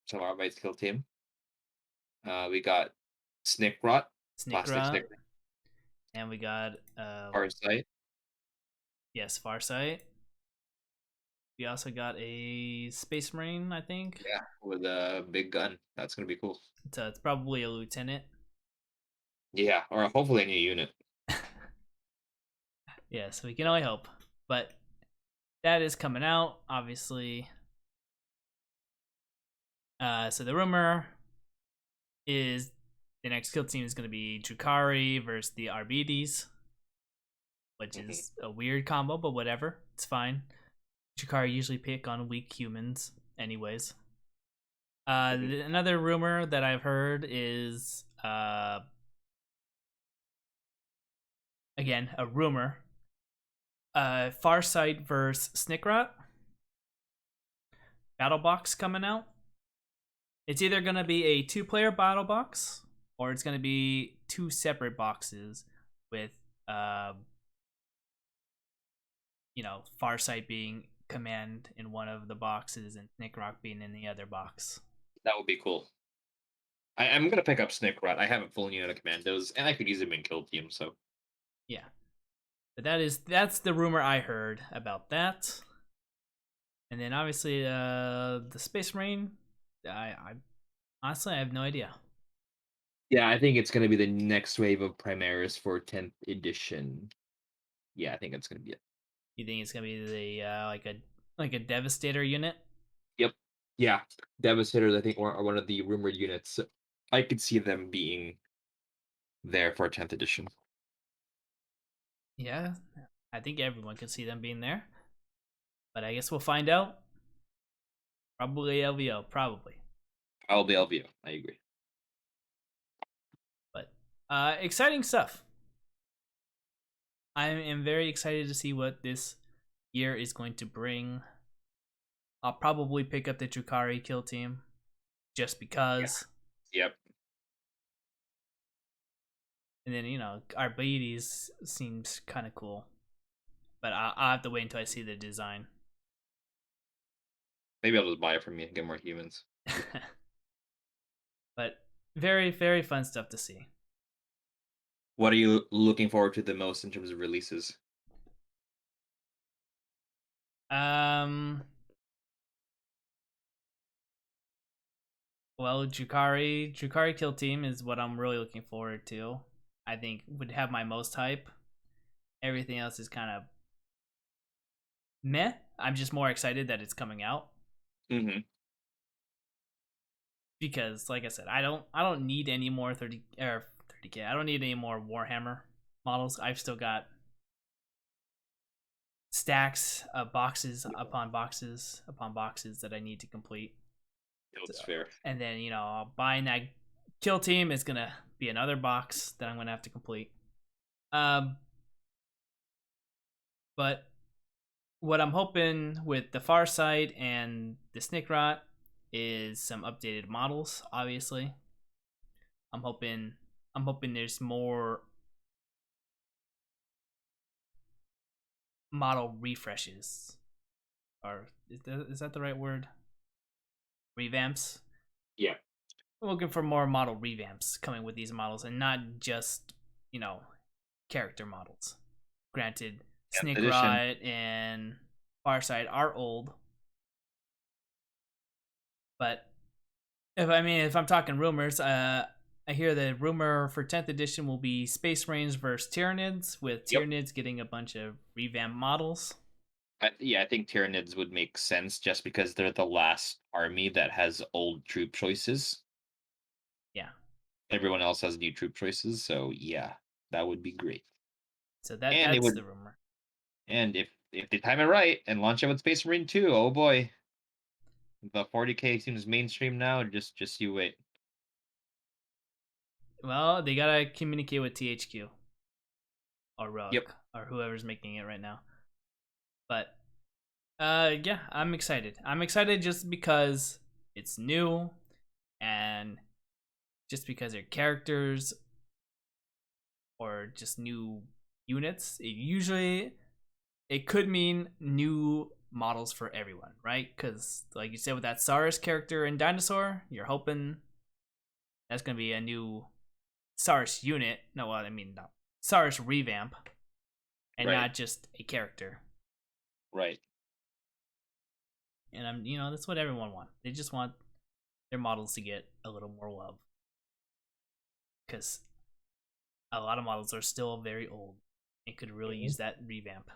Some Arbites kill team. We got Snickrot. Plastic Snickra. Snicker. And we got Farsight. yes, Farsight. We also got a Space Marine, I think. Yeah, with a big gun. That's gonna be cool. So it's probably a lieutenant. Yeah, or hopefully a new unit. Yes, we can only hope. But that is coming out, obviously. So the rumor is the next kill team is going to be Drukari versus the Arbides, which is a weird combo, but whatever. It's fine. Drukari usually pick on weak humans, anyways. Another rumor that I've heard is, again, a rumor. Farsight versus Snickrot. Battle box coming out. It's either going to be a 2-player battle box or it's going to be 2 separate boxes with, Farsight being command in one of the boxes and Snickrot being in the other box. That would be cool. I'm gonna pick up Snickrot. I have a full unit of commandos, and I could use him in kill team, so Yeah. But that's the rumor I heard about that. And then obviously the Space Marine, I honestly I have no idea. Yeah, I think it's gonna be the next wave of Primaris for 10th edition. Yeah, I think it's gonna be it. You think it's gonna be the like a Devastator unit? Yep. Yeah, Devastators I think are one of the rumored units. I could see them being there for 10th edition. Yeah, I think everyone can see them being there. But I guess we'll find out. Probably LVO, probably. I'll be LVO. I agree. But exciting stuff. I am very excited to see what this year is going to bring. I'll probably pick up the Drukhari kill team just because. Yeah. Yep. And then, Arbides seems kind of cool. But I'll have to wait until I see the design. Maybe I'll just buy it from you and get more humans. But very, very fun stuff to see. What are you looking forward to the most in terms of releases? Well, Drukhari kill team is what I'm really looking forward to. I think would have my most hype. Everything else is kind of meh. I'm just more excited that it's coming out. Mm-hmm. Because like I said, I don't need any more 30K. I don't need any more Warhammer models. I've still got stacks of boxes upon boxes upon boxes that I need to complete. That's fair. And then, buying that kill team is gonna be another box that I'm gonna have to complete. But what I'm hoping with the Farsight and the Snickrot is some updated models, obviously. I'm hoping there's more model refreshes. Or is that the right word? Revamps? Yeah. I'm looking for more model revamps coming with these models and not just, character models. Granted, Snickrot and Farsight are old. But if I'm talking rumors, I hear the rumor for 10th edition will be Space Marines versus Tyranids, with Tyranids getting a bunch of revamped models. I think Tyranids would make sense just because they're the last army that has old troop choices. Yeah. Everyone else has new troop choices, so yeah, that would be great. So that's the rumor. And if they time it right and launch it with Space Marine 2, oh boy. The 40K seems mainstream now, just you wait. Well, they gotta communicate with THQ or Rogue Yep. or whoever's making it right now. But yeah, I'm excited. I'm excited just because it's new and just because they're characters or just new units. It could mean new models for everyone, right? Because like you said with that Saurus character in Dinosaur, you're hoping that's gonna be a new Saurus unit. No, Saurus revamp, and not just a character. Right. And that's what everyone wants. They just want their models to get a little more love, because a lot of models are still very old and could really use that revamp.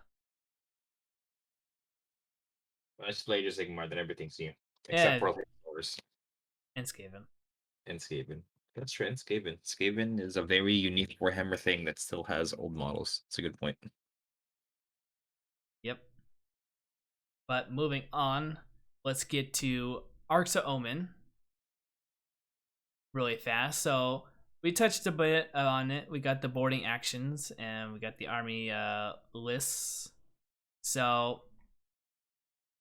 This play just more than everything's new, except for Horse and Skaven. And Skaven. That's true. And Skaven. Skaven is a very unique Warhammer thing that still has old models. It's a good point. Yep. But moving on, let's get to Arks of Omen really fast. So we touched a bit on it. We got the boarding actions and we got the army lists. So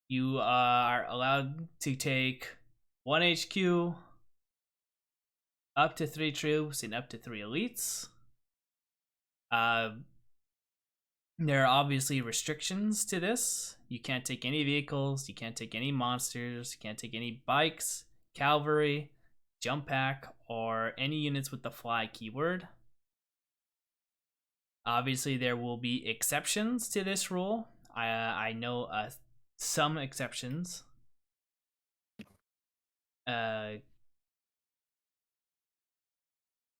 you are allowed to take 1 HQ, up to 3 troops, and up to 3 elites. There are obviously restrictions to this. You can't take any vehicles, you can't take any monsters, you can't take any bikes, cavalry, jump pack, or any units with the fly keyword. Obviously, there will be exceptions to this rule. I know some exceptions.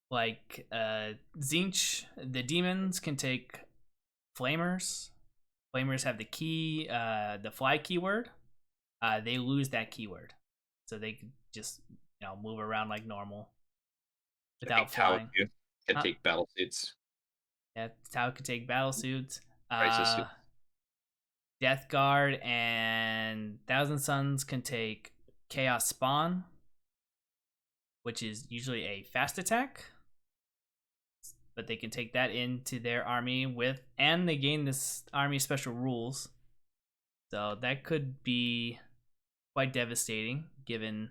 Like Zinch, the demons can take flamers. Flamers have the key, the fly keyword. They lose that keyword, so they can just move around like normal I think without Tau flying. too can Huh? take battle suits, Yeah, Tau can take battle suits. crisis suit. Death Guard and Thousand Suns can take Chaos Spawn, which is usually a fast attack, but they can take that into their army and they gain this army special rules. So that could be quite devastating given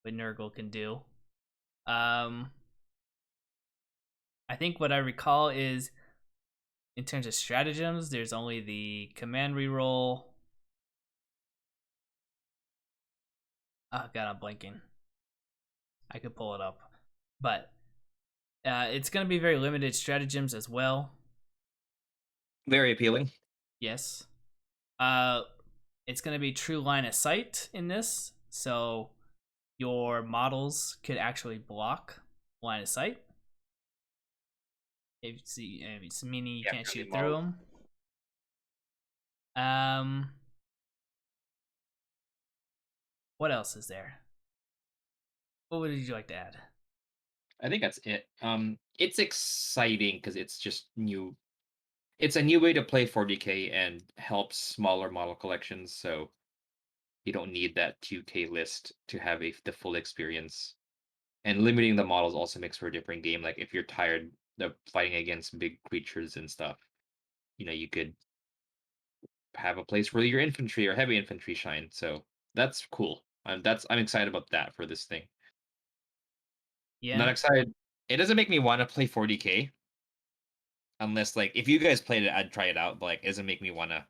what Nurgle can do. I think what I recall is in terms of stratagems, there's only the command reroll. Oh god, I'm blanking. I could pull it up, but it's going to be very limited stratagems as well. Very appealing. Yes. It's going to be true line of sight in this, so your models could actually block line of sight. If it's meaning you can't shoot through them. What else is there? What would you like to add? I think that's it. It's exciting because it's just new. It's a new way to play 40k and helps smaller model collections. So you don't need that 2k list to have the full experience. And limiting the models also makes for a different game. Like if you're tired of fighting against big creatures and stuff, you could have a place where your infantry or heavy infantry shine. So that's cool. I'm excited about that for this thing. I'm not Yeah. excited. It doesn't make me want to play 40k unless like if you guys played it, I'd try it out. But like, it doesn't make me want to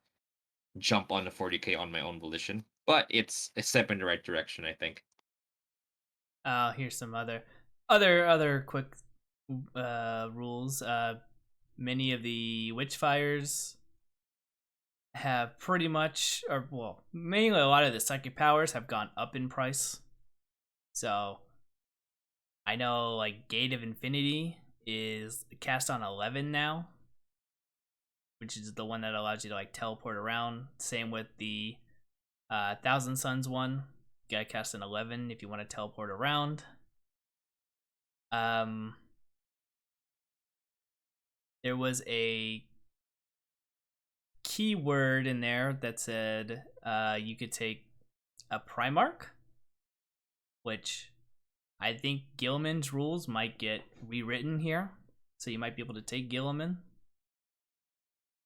jump on the 40k on my own volition. But it's a step in the right direction, I think. Here's some other quick rules. Many of the Witchfires have pretty much, or well, mainly a lot of the psychic powers have gone up in price. So I know like Gate of Infinity is cast on 11 now, which is the one that allows you to like teleport around. Same with the Thousand Suns one. You gotta cast an 11 if you want to teleport around. There was a keyword in there that said you could take a Primarch, which I think Gilliman's rules might get rewritten here, so you might be able to take Gilliman.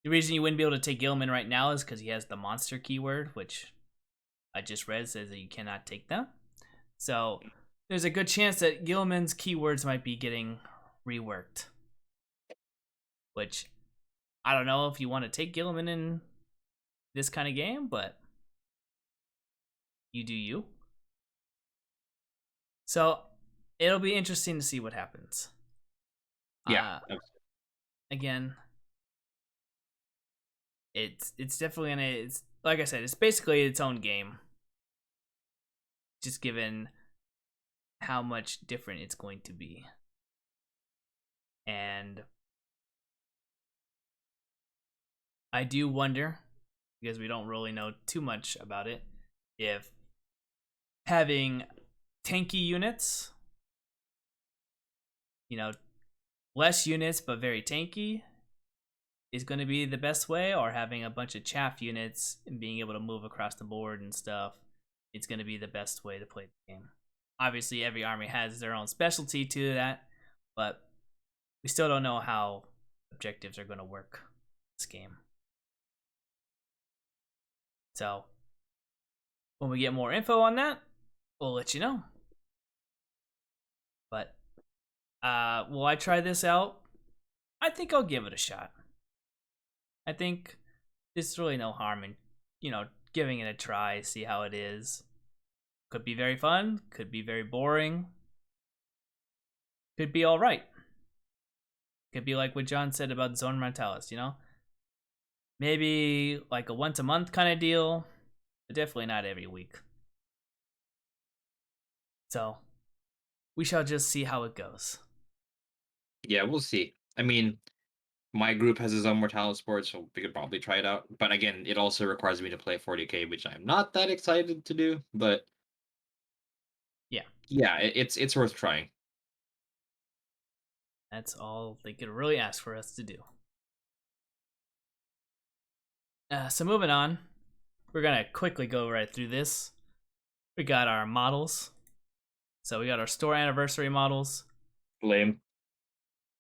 The reason you wouldn't be able to take Gilliman right now is because he has the monster keyword, which I just read says that you cannot take them. So there's a good chance that Gilliman's keywords might be getting reworked, which I don't know if you want to take Gilliman in this kind of game, but you do you. So it'll be interesting to see what happens. Yeah. Again, it's definitely it's like I said, it's basically its own game. Just given how much different it's going to be. And I do wonder, because we don't really know too much about it, if having tanky units, less units but very tanky, is going to be the best way, or having a bunch of chaff units and being able to move across the board and stuff, it's going to be the best way to play the game. Obviously, every army has their own specialty to that, but we still don't know how objectives are going to work this game. So when we get more info on that, we'll let you know. But will I try this out? I think I'll give it a shot. I think there's really no harm in, giving it a try, see how it is. Could be very fun, could be very boring, could be all right. Could be like what John said about Zone Mortalis, you know? Maybe like a once a month kind of deal, but definitely not every week. So we shall just see how it goes. Yeah, we'll see. I mean, my group has its own Mortality sport, so we could probably try it out. But again, it also requires me to play 40k, which I'm not that excited to do. But Yeah, yeah, it's worth trying. that's all they could really ask for us to do. So moving on, we're gonna quickly go right through this. We got our models. So we got our store anniversary models. Lame.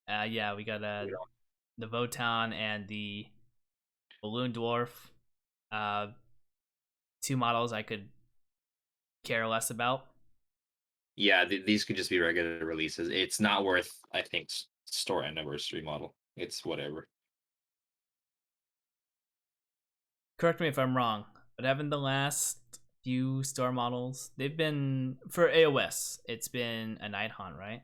Yeah, we got the Votan and the Balloon Dwarf. Uh, two models I could care less about. Yeah, these could just be regular releases. It's not worth, I think, store anniversary model. It's whatever. Correct me if I'm wrong, but haven't the last few store models, they've been for AOS, it's been a Night Haunt, right?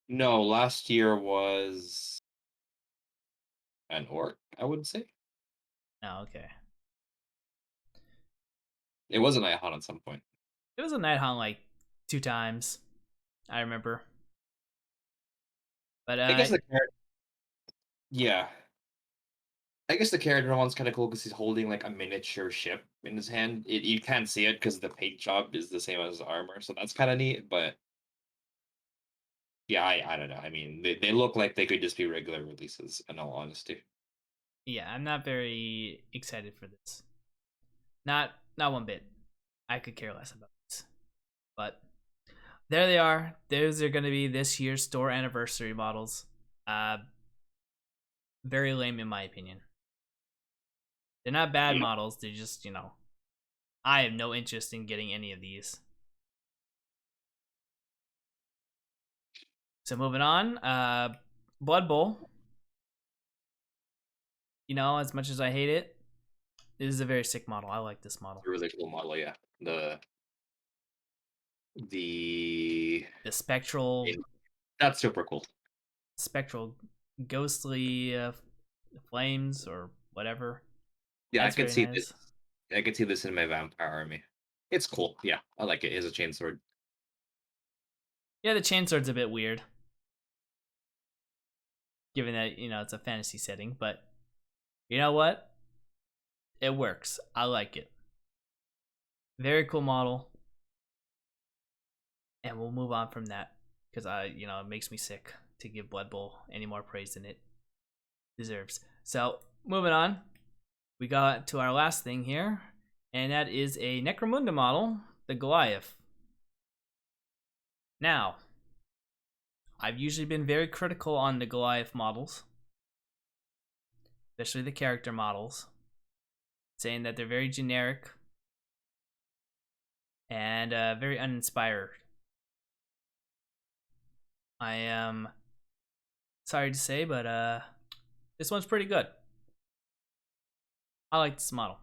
No, last year was an orc, I would say. Oh, okay. It was an Icon at some point. It was a Night Haunt like 2 times, I remember. But I guess the character, yeah. I guess the character one's kind of cool because he's holding like a miniature ship in his hand. You can't see it because the paint job is the same as the armor, so that's kind of neat. But yeah, I don't know. I mean, they look like they could just be regular releases. In all honesty, yeah, I'm not very excited for this. Not one bit. I could care less about this. But there they are. Those are going to be this year's store anniversary models. Uh, very lame in my opinion. They're not bad yeah, models. They're just, I have no interest in getting any of these. So moving on, Blood Bowl. As much as I hate it, this is a very sick model. I like this model. it's a really cool model. Yeah, the The spectral, that's super cool. spectral, ghostly flames or whatever. Yeah, I That's could very see this. nice. I could see this in my vampire army. It's cool. Yeah, I like it. It's a chainsword. Yeah, the chainsword's a bit weird, given that it's a fantasy setting. But you know what? It works. I like it. Very cool model. And we'll move on from that because it makes me sick to give Blood Bowl any more praise than it deserves. So moving on, we got to our last thing here, and that is a Necromunda model, the Goliath. Now, I've usually been very critical on the Goliath models, especially the character models, saying that they're very generic and very uninspired. I am sorry to say, but this one's pretty good. I like this model.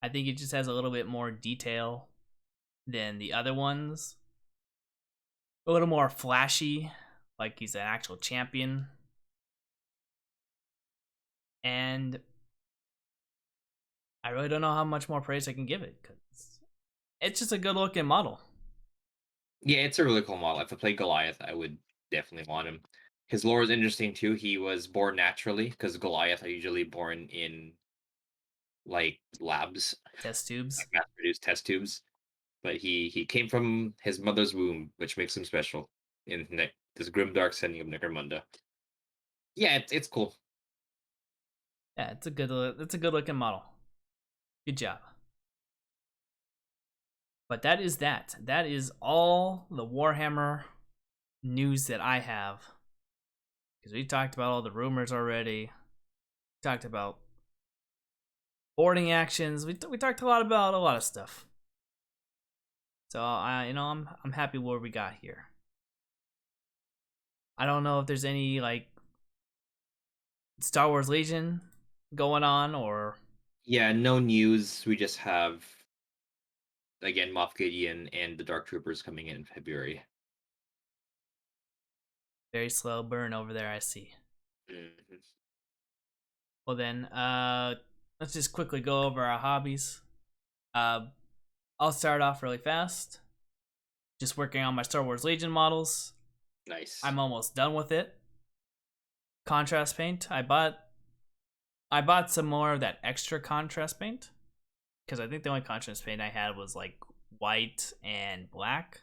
I think it just has a little bit more detail than the other ones. A little more flashy, like he's an actual champion. And I really don't know how much more praise I can give it because it's just a good looking model. Yeah, it's a really cool model. If I played Goliath, I would definitely want him. His lore is interesting too. He was born naturally because Goliath are usually born in like labs, Test tubes. like mass-produced test tubes. But he came from his mother's womb, which makes him special in this grimdark setting of Necromunda. Yeah, it's cool. Yeah, it's a good looking model. Good job. But that is that. That is all the Warhammer news that I have. Because we talked about all the rumors already. We talked about boarding actions. We talked a lot about a lot of stuff. So I'm happy where we got here. I don't know if there's any like Star Wars Legion going on or Yeah, no news. We just have again Moff Gideon and the Dark Troopers coming in February. Very slow burn over there, I see. Mhm. Well then, let's just quickly go over our hobbies. Uh, I'll start off really fast. Just working on my Star Wars Legion models. Nice. I'm almost done with it. Contrast paint. I bought some more of that extra contrast paint because I think the only contrast paint I had was like white and black.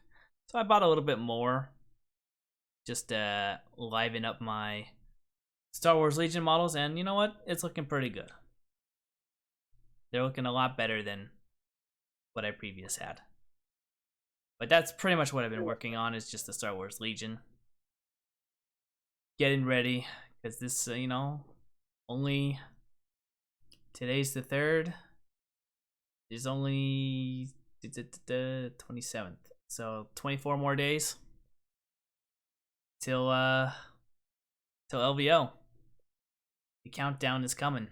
So I bought a little bit more just to liven up my Star Wars Legion models, and you know what? It's looking pretty good. They're looking a lot better than what I previous had. But that's pretty much what I've been working on, is just the Star Wars Legion. Getting ready, because this, only today's the 3rd. There's only the 27th. So 24 more days till LVO. The countdown is coming.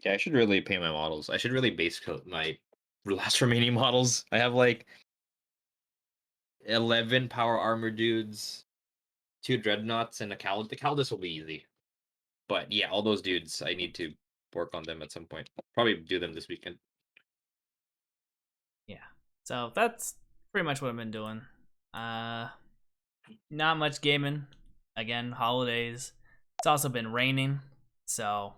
Yeah, I should really paint my models. I should really base coat my last remaining models. I have like 11 power armor dudes, 2 dreadnoughts, and a Cal. The Caldus will be easy. But yeah, all those dudes, I need to work on them at some point. I'll probably do them this weekend. Yeah. So that's pretty much what I've been doing. Not much gaming. Again, holidays. It's also been raining, so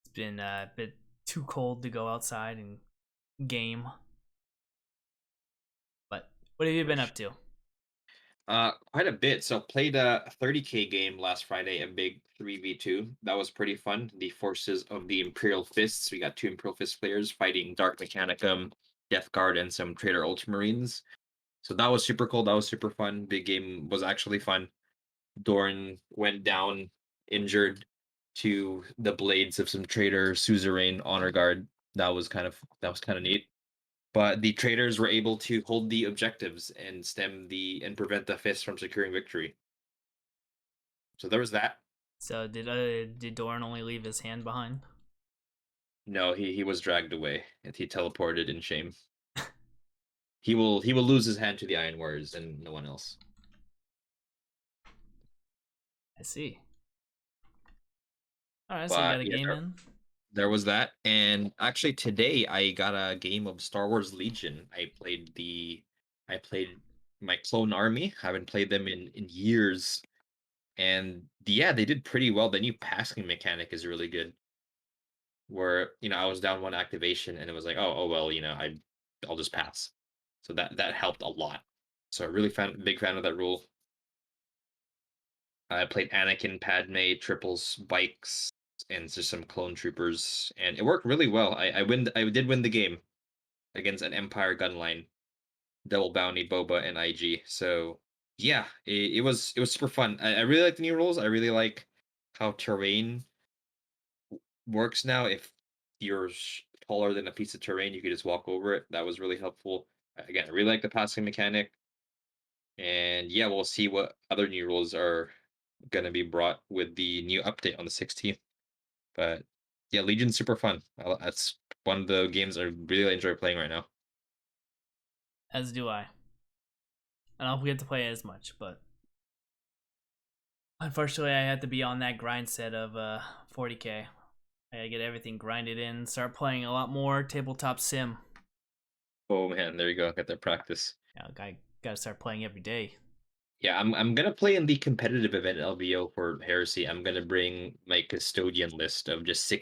it's been a bit too cold to go outside and game. But what have you been up to? Quite a bit. So played a 30K game last Friday, a big 3v2. That was pretty fun. The forces of the Imperial Fists. We got 2 Imperial Fist players fighting Dark Mechanicum, Death Guard, and some Traitor Ultramarines. So that was super cool. That was super fun. Big game was actually fun. Dorn went down injured to the blades of some traitor suzerain honor guard. That was kind of neat. But the traitors were able to hold the objectives and prevent the fist from securing victory. So there was that. So did Doran only leave his hand behind? No, he was dragged away and he teleported in shame. He will lose his hand to the Iron Warriors and no one else. I see. All right, so you got But a yeah, game in. there was that. And actually today I got a game of Star Wars Legion. I played my clone army. I haven't played them in years. And yeah, they did pretty well. The new passing mechanic is really good. Where, I was down 1 activation and it was like, oh well, I'll just pass. So that helped a lot. So I really big fan of that rule. I played Anakin, Padme, triples, bikes, and just some clone troopers, and it worked really well. I did win the game against an Empire gunline, double bounty, Boba, and IG. So yeah, it was super fun. I really like the new rules. I really like how terrain works now. If you're taller than a piece of terrain, you could just walk over it. That was really helpful. Again, I really like the passing mechanic. And yeah, we'll see what other new rules are going to be brought with the new update on the 16th. But yeah, Legion's super fun. That's one of the games I really enjoy playing right now. As do I. I don't get to play as much, but unfortunately, I had to be on that grind set of 40K. I gotta get everything grinded in, start playing a lot more tabletop sim. Oh man, there you go. Get that practice. I gotta start playing every day. Yeah, I'm gonna play in the competitive event LVO for Heresy. I'm gonna bring my custodian list of just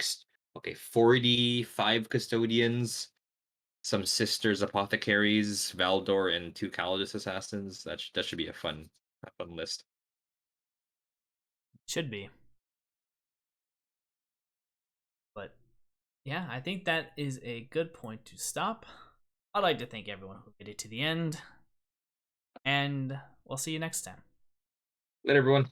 45 custodians, some sisters apothecaries, Valdor, and 2 Calidus assassins. That should be a fun list. Should be. But yeah, I think that is a good point to stop. I'd like to thank everyone who made it to the end, and we'll see you next time. Let everyone.